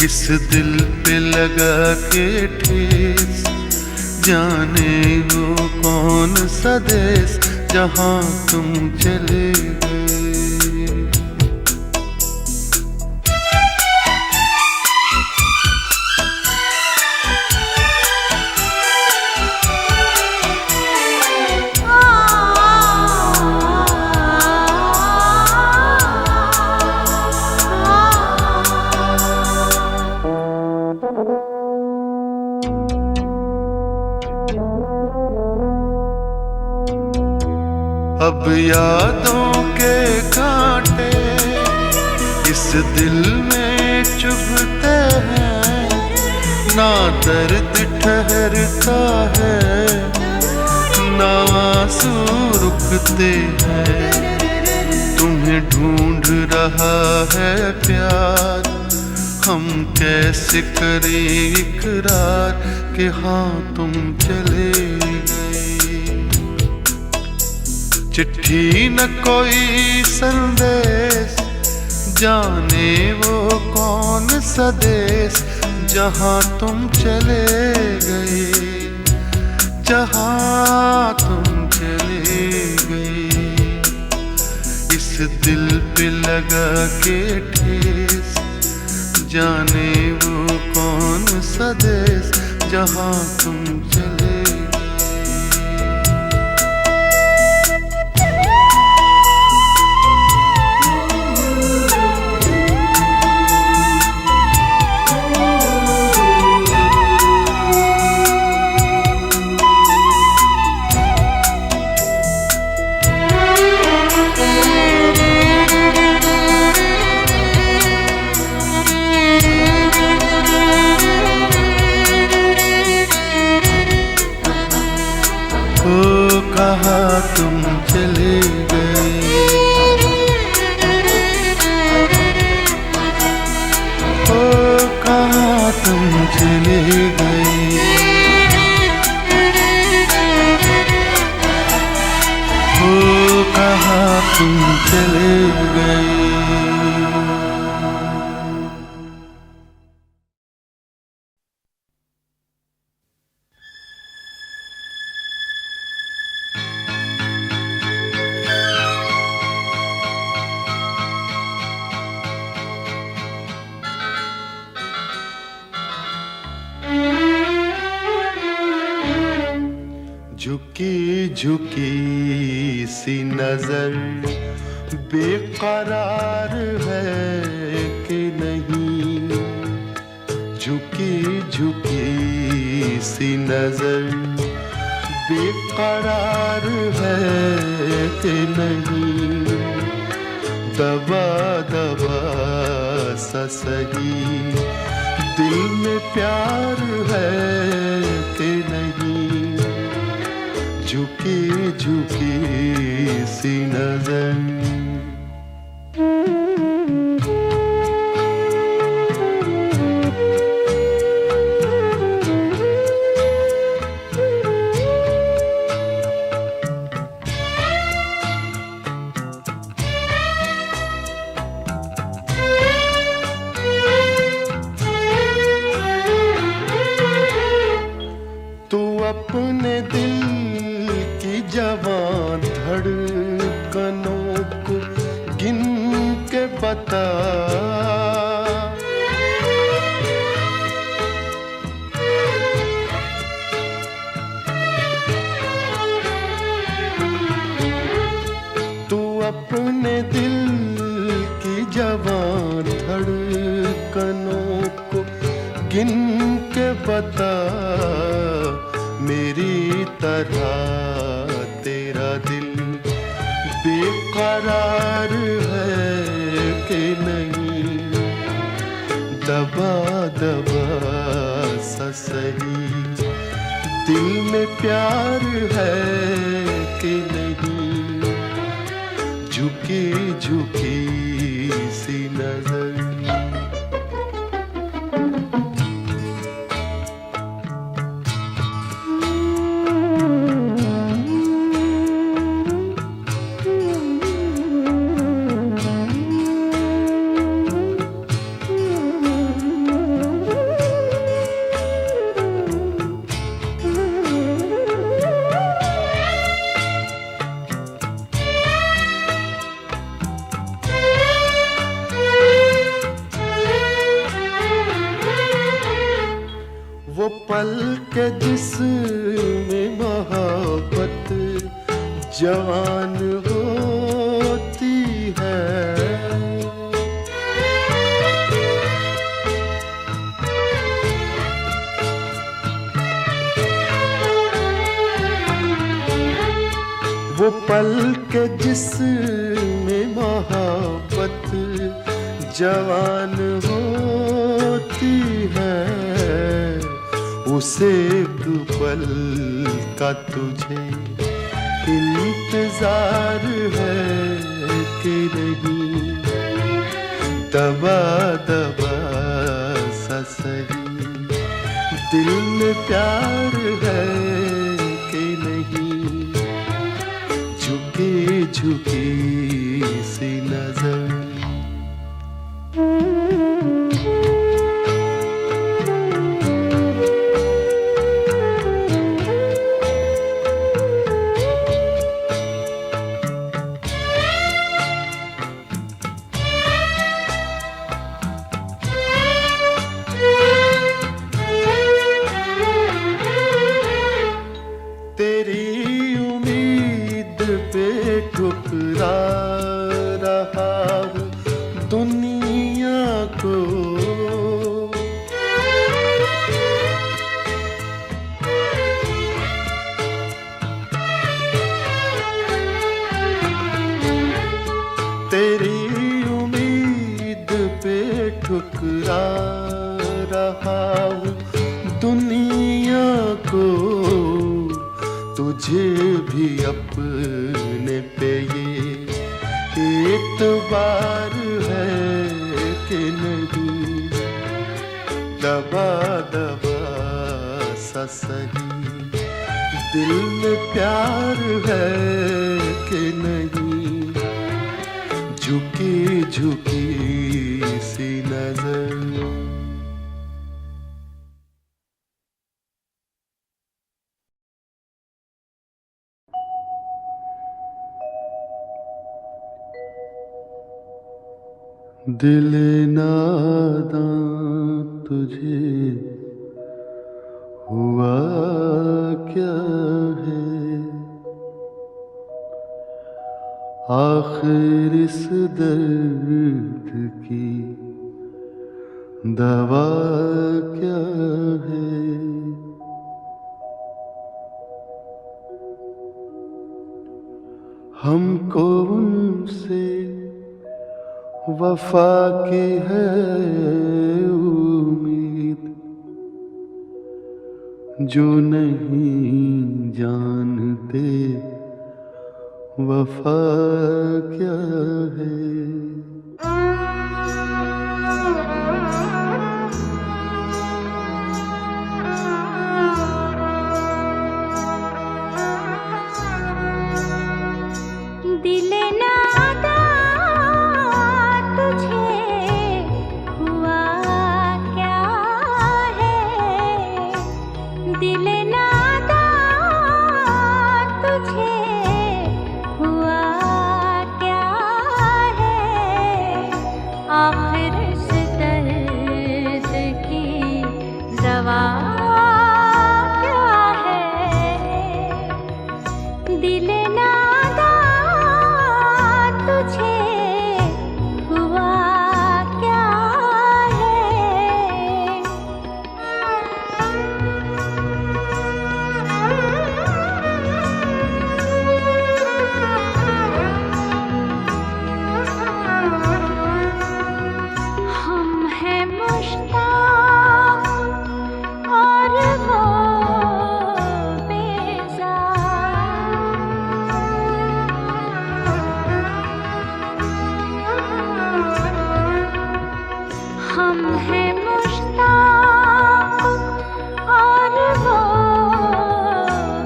इस दिल पे लगा के ठेस, जाने वो कौन सा देश जहाँ तुम चले गए। अब यादों के कांटे इस दिल में चुभते हैं, ना दर्द ठहरता है, ना आंसू रुकते हैं। तुम्हें ढूंढ रहा है प्यार, हम कैसे करें इकरार कि हाँ तुम चले गए। चिट्ठी न कोई संदेश, जाने वो कौन सा देश जहाँ तुम चले गए, जहाँ तुम चले गए। इस दिल पे लगा के ठेस, जाने वो कौन सा देश जहाँ तुम चले गए। कहाँ तुम चले गए। चले गए, हो कहाँ तुम चले गए। झुकी झुकी सी नजर बेकरार है कि नहीं, झुकी झुकी सी नजर बेकरार है कि नहीं, दबा दबा सा सही दिल में प्यार है कि नहीं, झुकी झुकी सी नजर। तू अपने दिल की जवान धड़कनों को गिन के बता, तू अपने दिल की जवान धड़कनों को गिन के बता, मेरी तरह तेरा दिल बेकरार है कि नहीं, दबा दबा सा सही दिल में प्यार है कि नहीं, झुकी झुकी सी नजर। वो पल के जिसमें मोहब्बत जवान होती है, वो पल के जिसमें मोहब्बत जवान होती है, उसे एक पल का तुझे इंतजार है कि नहीं, दबा दबा सा सही दिल में प्यार है कि नहीं, झुकी झुकी सी नजर। तेरी उम्मीद पे ठुकरा रहा हूँ दुनिया को, तेरी उम्मीद पे ठुकरा रहा हूँ दुनिया को, तुझे भी अपने पे ये एतबार है कि नहीं, दबा दबा सा सही, दिल में प्यार है कि नहीं, झुकी झुकी सी नजर। दिल नादां तुझे हुआ क्या है, आखिर इस दर्द की दवा क्या है। हमको उनसे वफा की है उम्मीद, जो नहीं जानते वफा क्या है। दिल नादा तुझे हुआ क्या है, दिल नादा तुझे हुआ क्या है, आखिर इस दर्द की दवा क्या है। दिल नादा तुझे हुआ क्या है। हम हैं मुश्ताक और वो हम हैं मुश्ताक और वो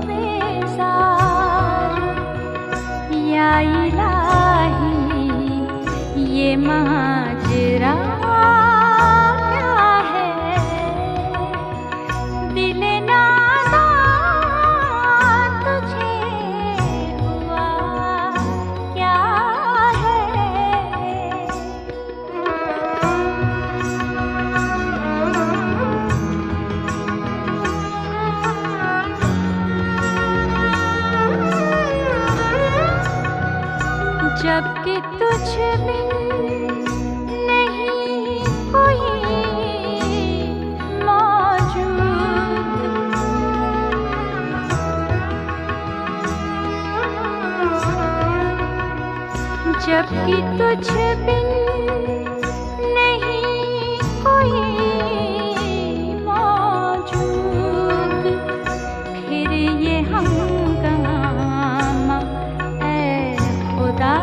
बेजार, या इलाही ये माजरा क्या है। दिल नादा तुझे हुआ क्या है। जबकि तुझ बिन नहीं कोई मौजूद, जबकि तुझ बिन नहीं कोई मौजूद, फिर ये हंगामा ऐ खुदा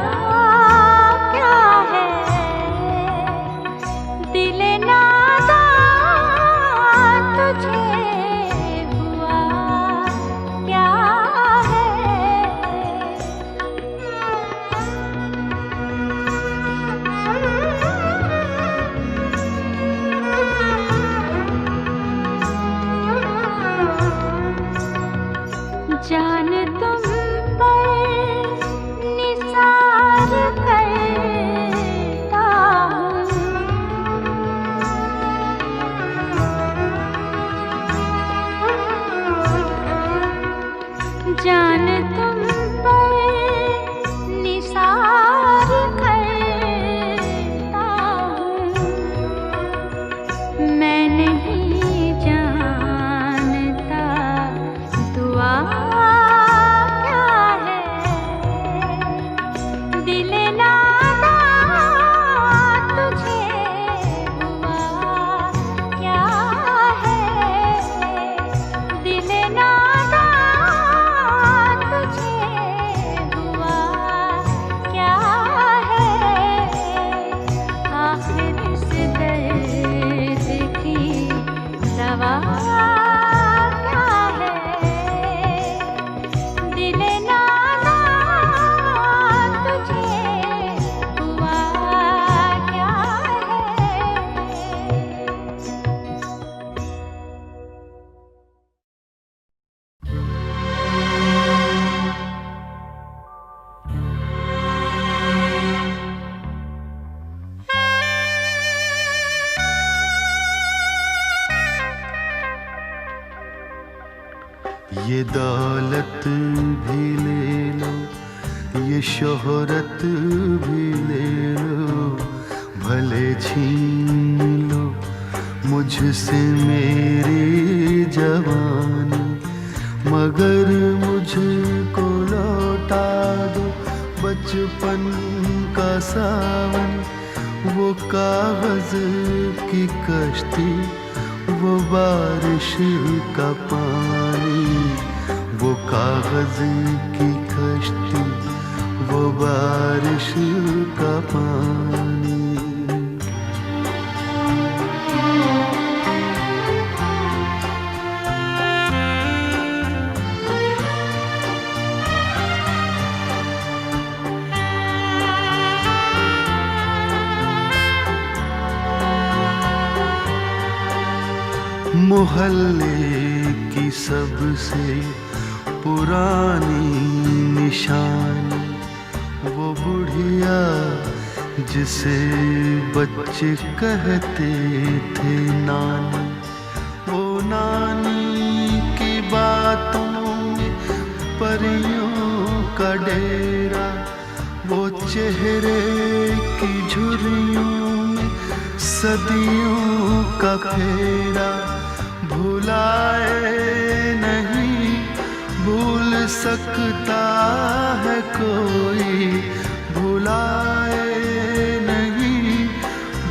क्या है। दिल नादा तुझे हुआ क्या है। ये दौलत भी ले लो, ये शोहरत भी ले लो, भले छीन लो मुझसे मेरी जवानी, मगर मुझको लौटा दो बचपन का सावन। वो कागज की कश्ती, वो बारिश का पानी, वो कागज की कश्ती, वो बारिश का पानी। मोहल्ले की सबसे पुरानी निशानी, वो बुढ़िया जिसे बच्चे कहते थे नानी, वो नानी की बातों में परियों का डेरा, वो चेहरे की झुर्रियों में सदियों का फेरा। भुलाए नहीं भूल सकता है कोई, भुलाए नहीं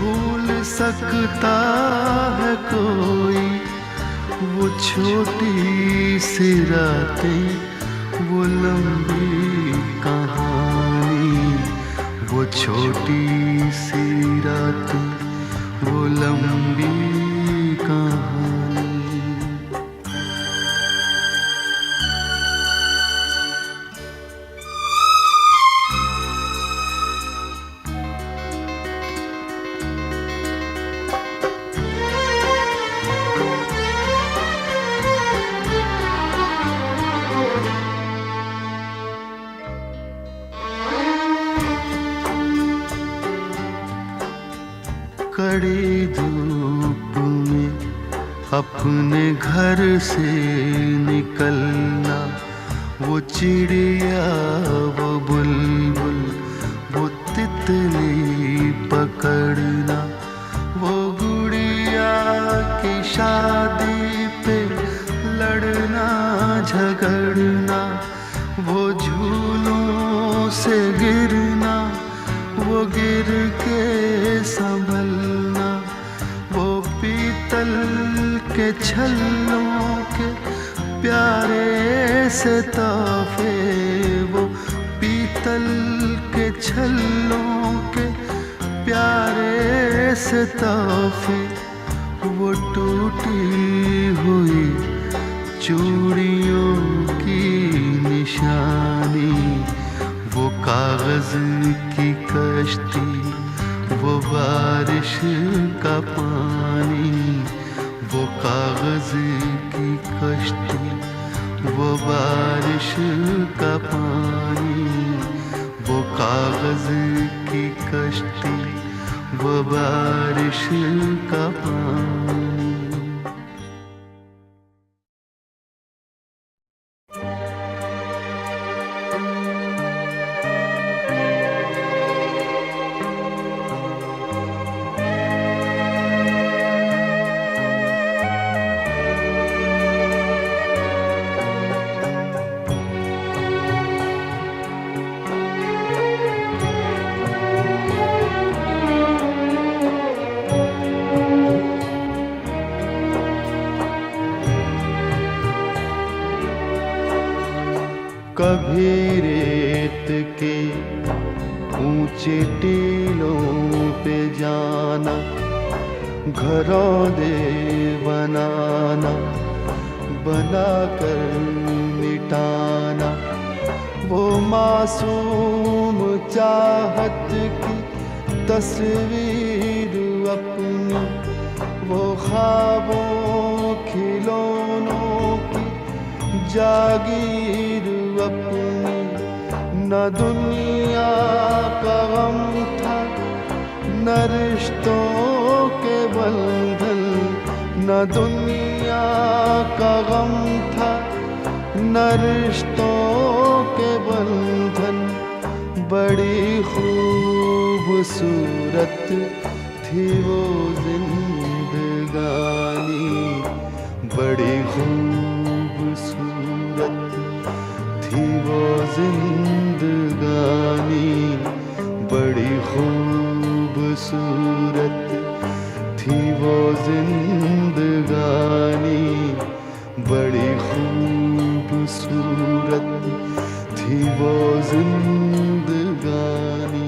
भूल सकता है कोई। वो छोटी सी रातें, वो लंबी कहानी, वो छोटी सी रातें, वो लंबी कहानी। कड़ी धूप में अपने घर से निकलना, वो चिड़िया, वो बुलबुल, वो तितली पकड़ना, वो गुड़िया की शादी पे लड़ना झगड़ना, वो झूलों से गिरना, वो गिर के संभलना, वो पीतल के छल्लों के प्यारे से तोहफे, वो पीतल के छल्लों के प्यारे से तोहफे, वो टूटी हुई चूड़ियों की निशानी, वो कागज की कश्ती, वो बारिश का पानी, वो कागज की कश्ती, वो बारिश का पानी, वो कागज की कश्ती, वो बारिश का पानी। कभी रेत के ऊंचे टीलों पे जाना, घरौंदे बनाना, बनाकर मिटाना, वो मासूम चाहत की तस्वीर अपनी, वो ख्वाबों खिलौनों की जागीर अपनी। न दुनिया का गम था, न रिश्तों के बंधन, न दुनिया का गम था, न रिश्तों के बंधन बड़ी खूबसूरत थी वो जिंदगानी, बड़ी खूबसूरत थी वो जिंदगानी, बड़ी खूबसूरत थी वो जिंदगानी, बड़ी खूबसूरत थी वो जिंदगानी।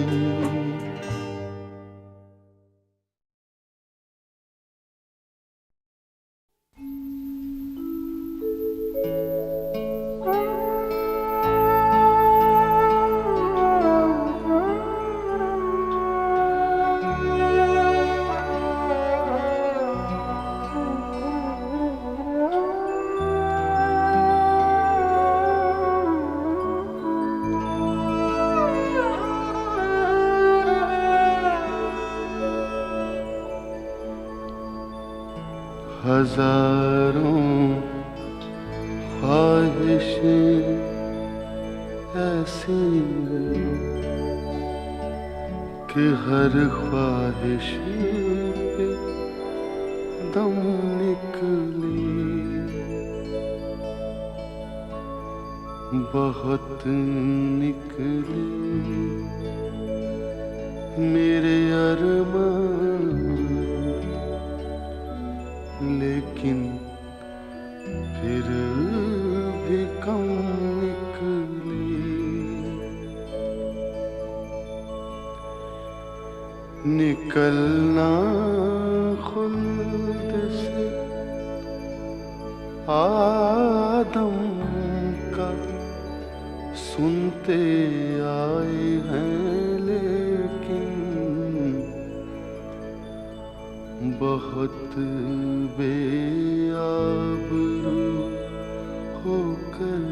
हजारों ख्वाहिशें ऐसी कि हर ख्वाहिश पे दम निकले, बहुत निकले मेरे अरमान, लेकिन फिर भी कम निकले। निकलना खुल्द से आदम का सुनते आए हैं, लेकिन बहुत बेआबरू होकर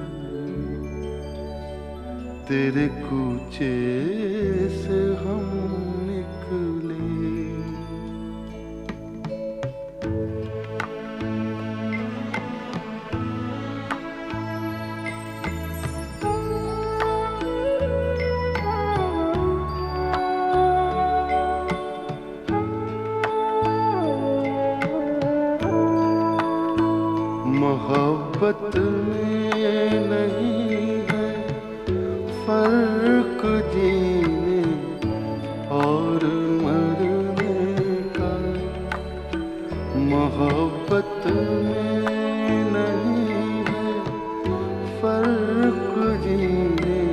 तेरे कूचे से हम निकले। मोहब्बत में नहीं है फर्क जीने और मरने का, मोहब्बत में नहीं है फर्क जीने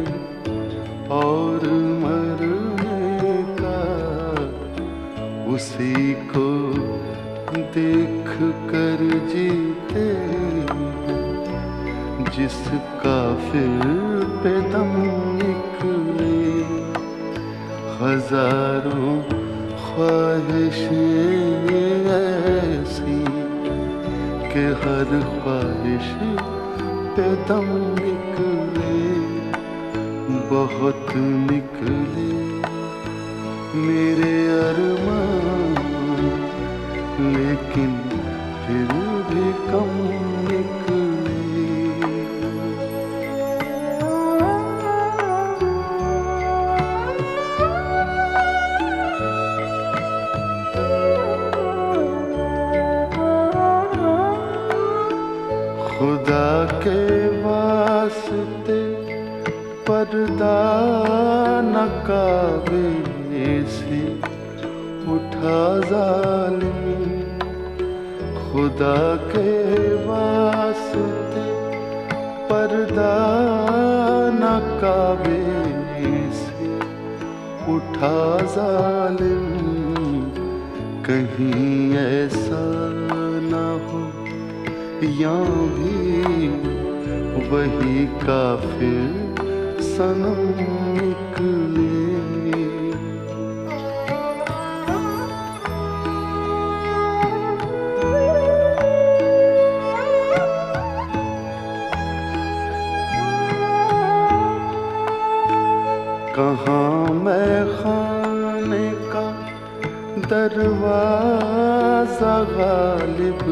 और मरने का। उसी को देख कर जीते जिसका फिर पे दम निकले। हजारों ख्वाहिशें ऐसी कि हर ख्वाहिश पे दम निकले, बहुत निकले मेरे अरमान, लेकिन फिर भी कम निकले। खुदा के वास्ते पर्दा नकाबे से उठा जालिम, खुदा के वास्ते पर्दा नकाबे से उठा जालिम। कहीं ऐसा ना हो या भी वही काफिर सनम निकले। कहाँ मैं खाने का दरवाजा गालिब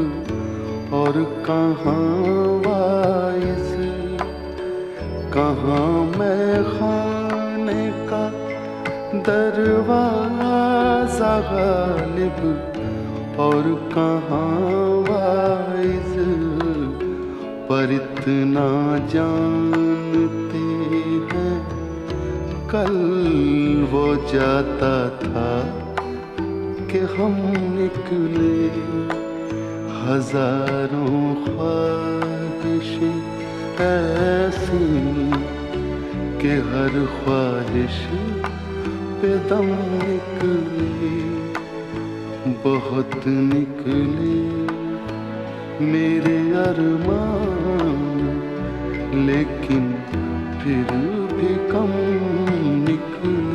और कहाँ वाइज़ कहाँ मैं खाने का दरवाजा गालिब, और कहाँ वाइज, पर इतना जानते हैं कल वो जाता था कि हम निकले। हजारों ख्वाहिशें ऐसी कि हर ख्वाहिश पे दम निकले। बहुत निकले मेरे अरमान, लेकिन फिर भी कम निकले।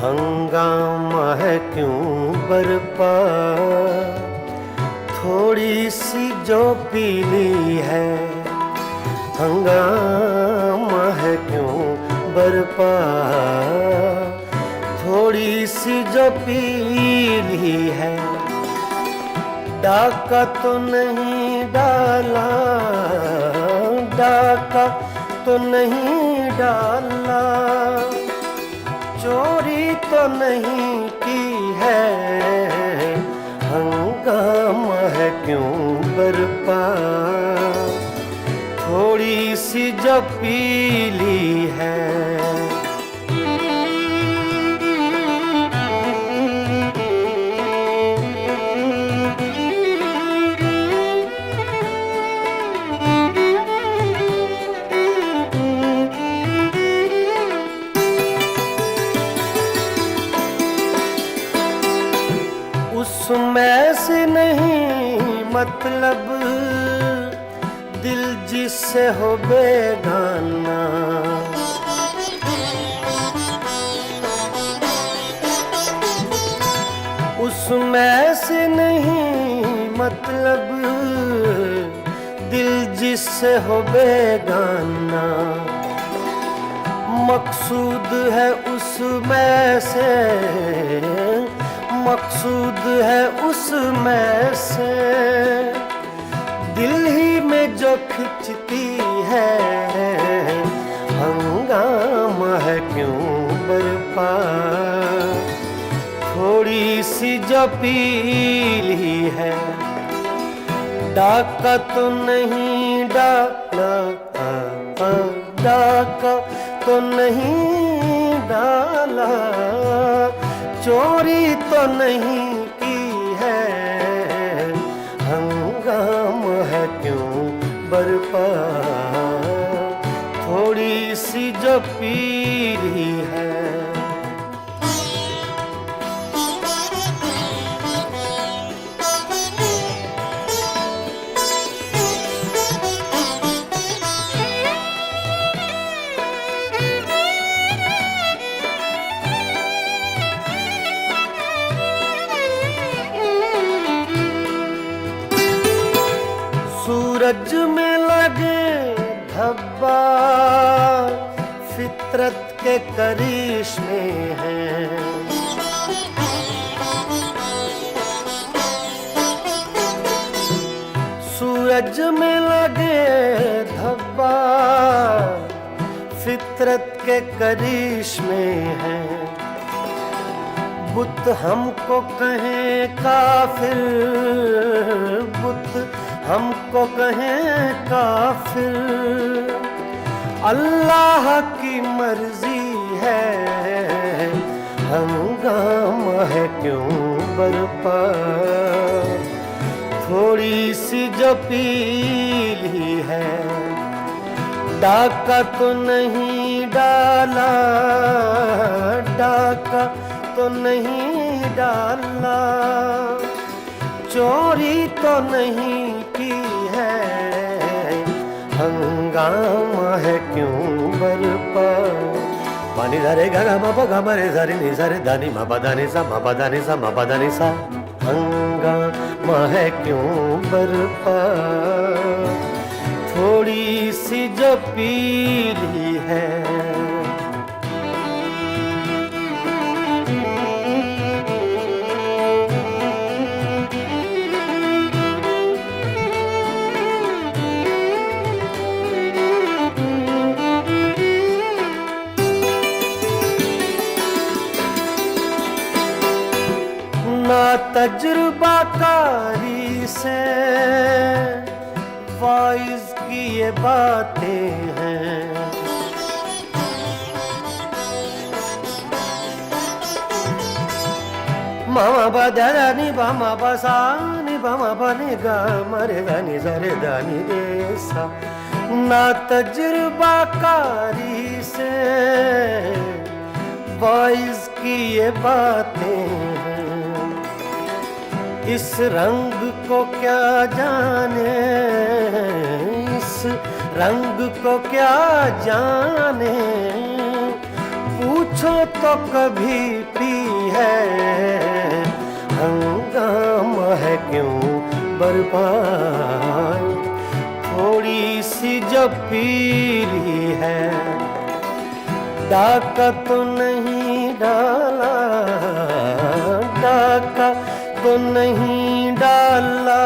हंगामा है क्यों बरपा, थोड़ी सी जो पीली है। हंगामा है क्यों बरपा, थोड़ी सी जो पीली है। डाका तो नहीं डाला, डाका तो नहीं डाला, चोरी तो नहीं की है। हंगामा है क्यों बरपा, थोड़ी सी जो पीली है। उसमें से नहीं मतलब दिल जिससे हो बेगाना। उसमें से नहीं मतलब दिल जिससे हो बेगाना। मकसूद है उसमें से, मकसूद है उसमें से, दिल ही में जो खिंचती है। हंगामा है क्यों बरपा, थोड़ी सी जो पीली है। डाका तो नहीं डाला, डाका तो नहीं डाला, चोरी तो नहीं की है। हंगामा है क्यों बरपा, थोड़ी सी जो पीली है। सूरज में लगे धब्बा, फितरत के करिश्मे हैं। सूरज सूरज में लगे धब्बा फितरत के करिश्मे हैं। बुत हमको कहें काफिर, बुत हमको कहें काफिर, अल्लाह की मर्जी है। हंगामा है क्यों बरपा, थोड़ी सी जो पीली है। डाका तो नहीं डाला, डाका तो नहीं डाला, चोरी तो नहीं की है। हंगामा है क्यों बरपा। पानी धरे गा मा पा गा मा रे सा रे नि सा रे धा नि मा पा धा नि सा मा पा धा नि सा मा पा धा नि सा। हंगामा है क्यों बरपा, थोड़ी सी जो पीली है। ना तजुर्बाकारी से वाइज की ये बातें हैं। मामा बदा नि बामा बसा नि बामा बने गा मरे धनी सरे धनी रे सा। ना तजुर्बाकारी से वाइज की ये बातें हैं। इस रंग को क्या जाने, इस रंग को क्या जाने, पूछो तो कभी पी है। हंगामा है क्यों बरपा, थोड़ी सी जो पीली है। डाका तो नहीं डाला, डाका तो नहीं डाला,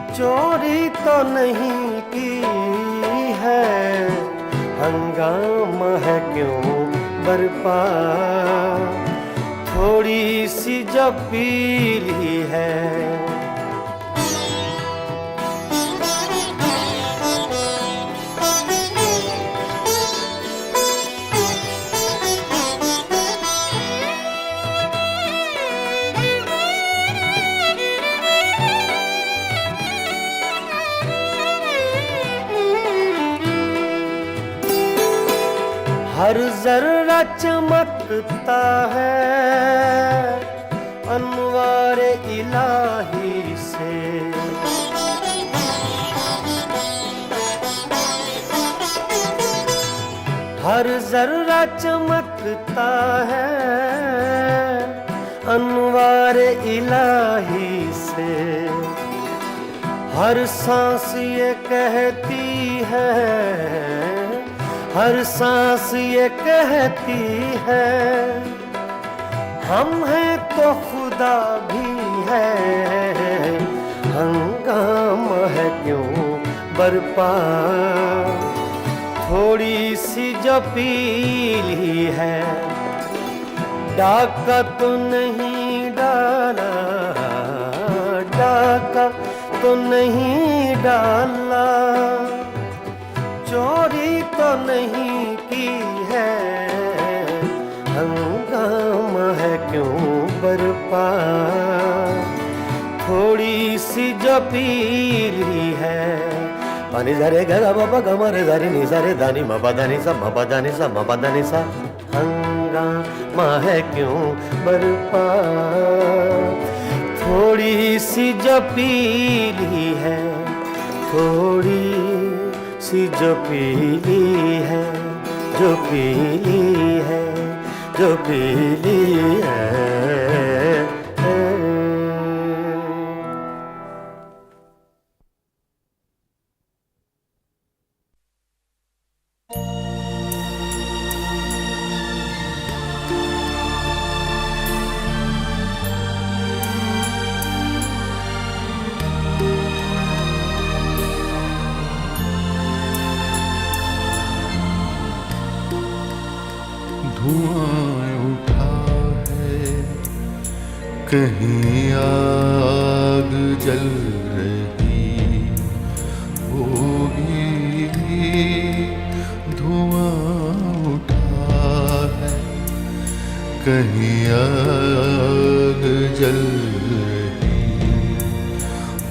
चोरी तो नहीं की है। हंगामा है क्यों बरपा, थोड़ी सी जो पीली है। हर जर्रा चमकता है अनवार इलाही से। हर जर्रा चमकता है अनवार इलाही से। हर सांस ये कहती है, हर सांस ये कहती है, हम हैं तो खुदा भी है। हंगामा है क्यों बरपा, थोड़ी सी जो पीली है। डाका तो नहीं डाला, डाका तो नहीं डाला, चोरी तो नहीं की है। हंगामा है क्यों बरपा, थोड़ी सी जो पीली है। पानी धरे गा बाबा गा रे धरी नि सा रे धानी मा पा धानी सा मा पा धानी सा मा पा धानी सा। हंगामा है क्यों बरपा, थोड़ी सी जो पीली है। थोड़ी सी जो पीली है, जो पीली है, जो पीली है। धुआं उठा है, कहीं आग जल रही होगी। धुआं उठा है, कहीं आग जल रही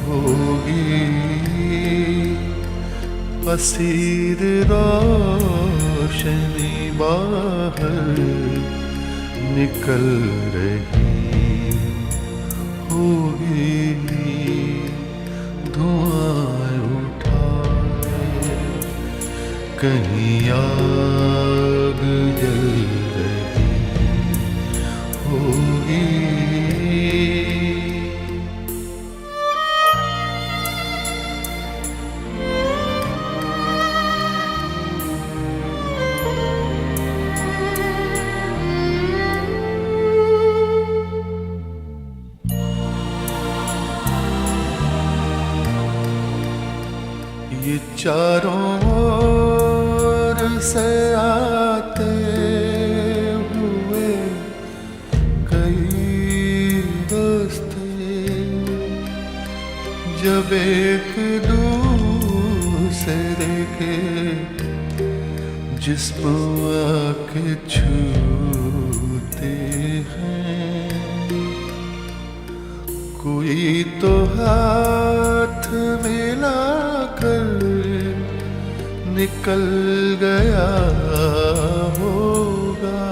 होगी। असीर रोशनी बाहर निकल रही होगी। धुआं उठा है, कहीं आग जल रही होगी। ये चारों ओर से आते हुए कई रास्ते, जब एक दूसरे के जिस्म आके छूते हैं, कोई तो हाथ मिलाकर निकल गया होगा।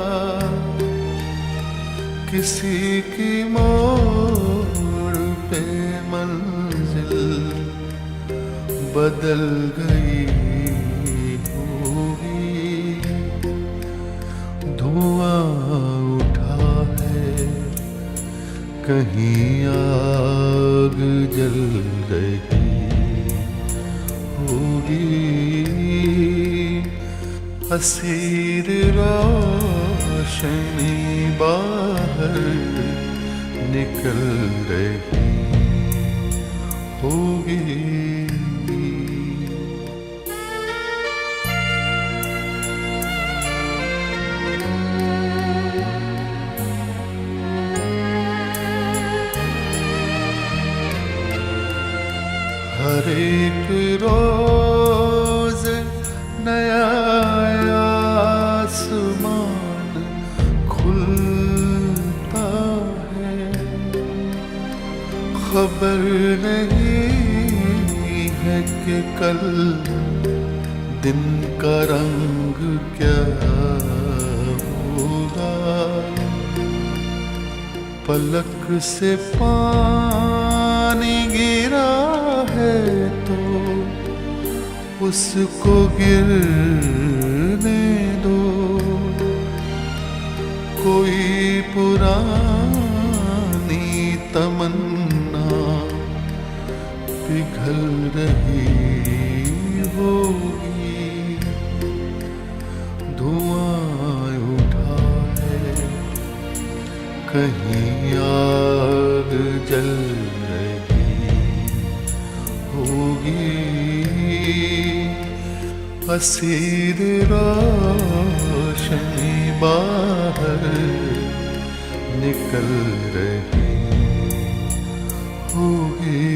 किसी की मोड़ पे मंजिल बदल गई होगी। धुआं उठा है, कहीं आग जल रही होगी। असीर रोशनी बाहर निकल रही होगी। हर एक रोज नया आसमान खुलता है, खबर नहीं है कि कल दिन का रंग क्या होगा। पलक से पानी गिरा है तो उसको गिरने दो। कोई पुरानी तमन्ना पिघल रही होगी। धुआं उठा है, कहीं आग जल रही होगी। असीर रोशनी बाहर निकल रही होगी।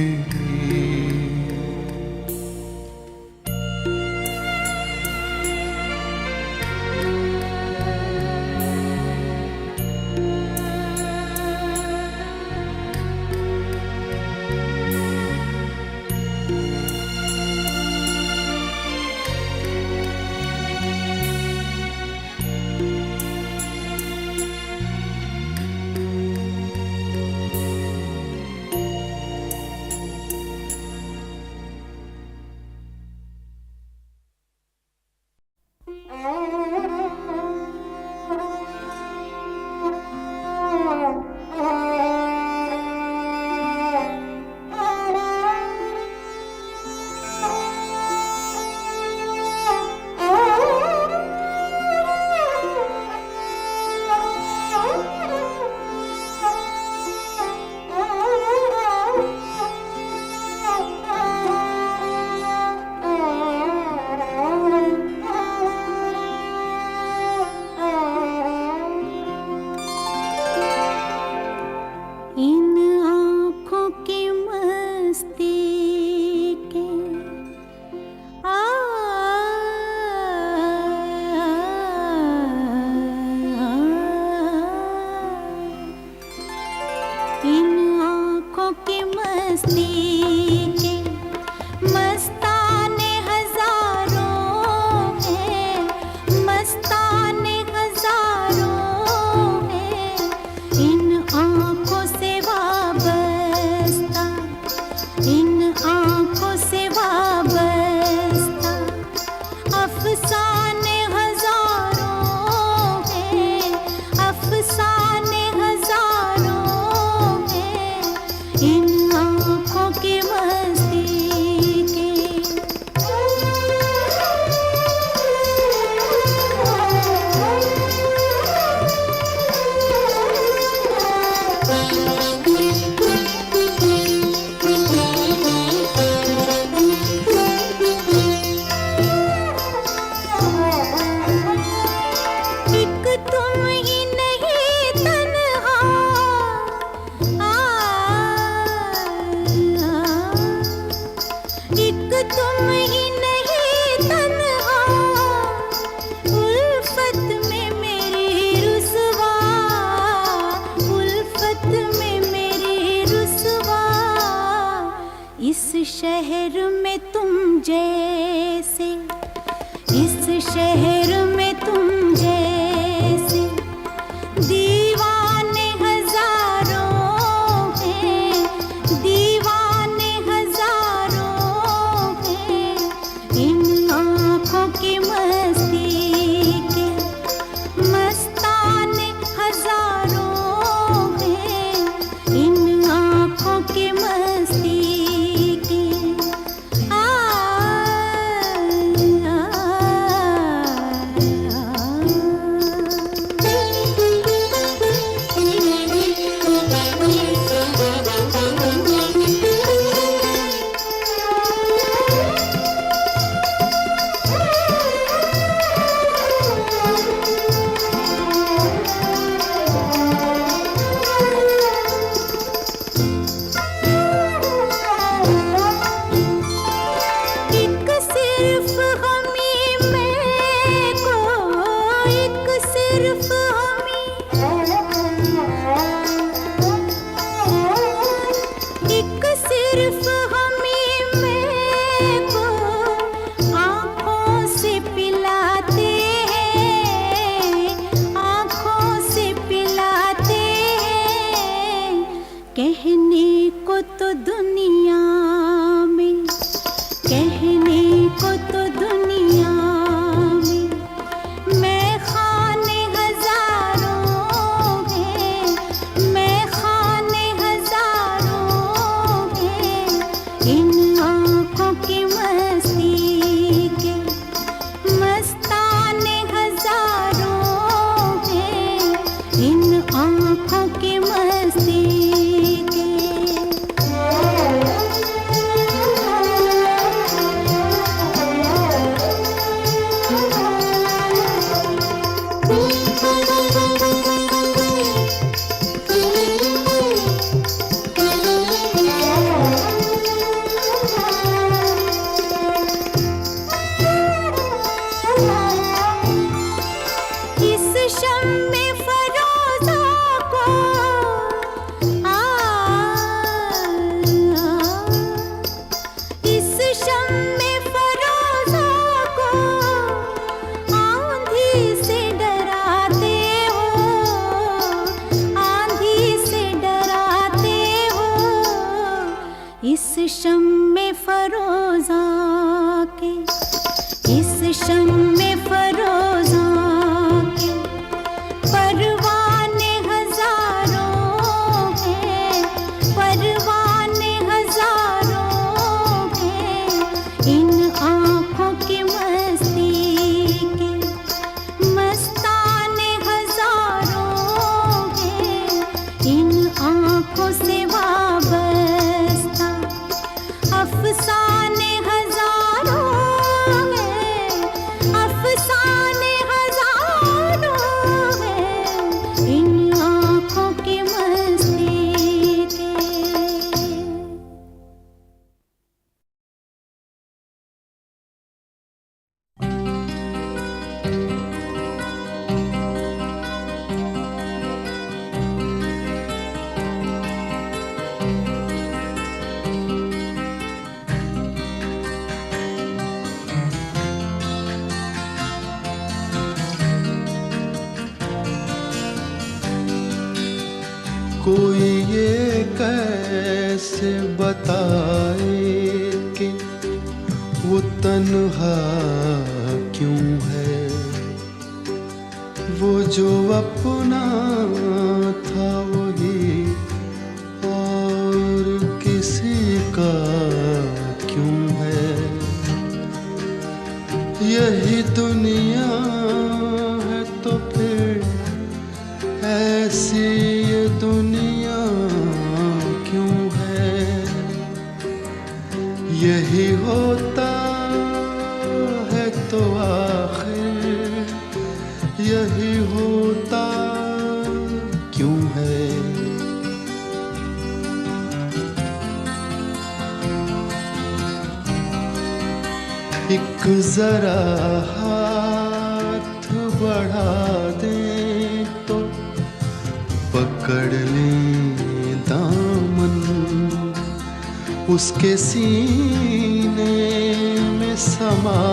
सिर्फ हमें, एक सिर्फ हमें मैं को आँखों से पिलाते हैं, आँखों से पिलाते हैं। कहने को तो दुनिया में, कहने को तो दुनिया में मैं खाने हजारों हैं, मैं खाने हजारों हैं। इन आँखों की मस्ती के मस्ताने हजारों हैं, इन आँखों की मस्ती के। इस शम्मे फरोज़ा को इस शम्मे फरोज़ा को आंधी से डराते हो, आंधी से डराते हो। इस शम्मे फरोज़ा के, इस शम्मे फरोज़ा के परवाने हजारों हैं, परवाने हजारों हैं। इन आँखों की मस्ती के मस्ताने हजारों हैं, इन आँखों से वाबस्ता अफसाने हजारों हैं, अफसाने हजारों हैं। इन आँखों की मस्ती के। कोई ये कैसे बताए कि वो तन्हा क्यों है, वो जो अपना था वही और किसी का क्यों है। यही दुनिया है तो फिर ऐसी ये दुनिया क्यों है। यही होता है तो आखिर यही होता क्यों है। एक जरा हाथ बढ़ा दें तो पकड़ लें दामन, उसके सीने में समा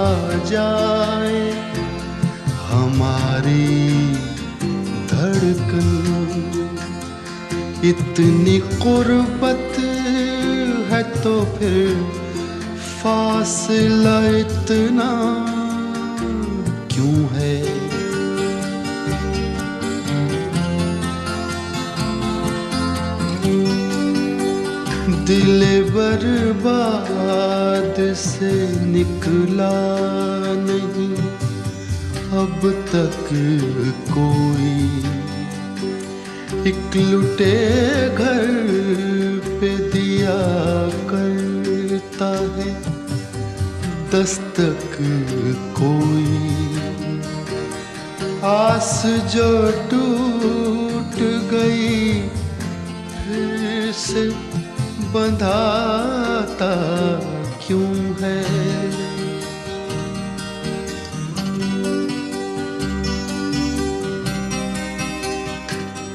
जाए हमारी धड़कन। इतनी कुर्बत है तो फिर फासला इतना क्यों है। दिल बर्बाद से निकला नहीं अब तक कोई। एक लुटे घर पे दिया करता है दस्तक कोई। आस जो टूट गई फिर से बंधाता क्यों है।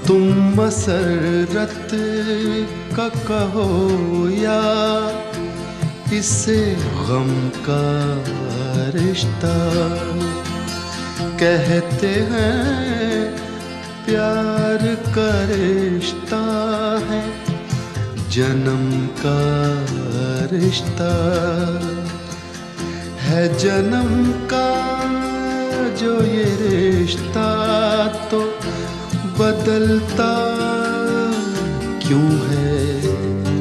तुम मसरत का कहो या इसे गम का रिश्ता, कहते हैं प्यार का रिश्ता है जन्म का रिश्ता, है जन्म का जो ये रिश्ता, तो बदलता क्यों है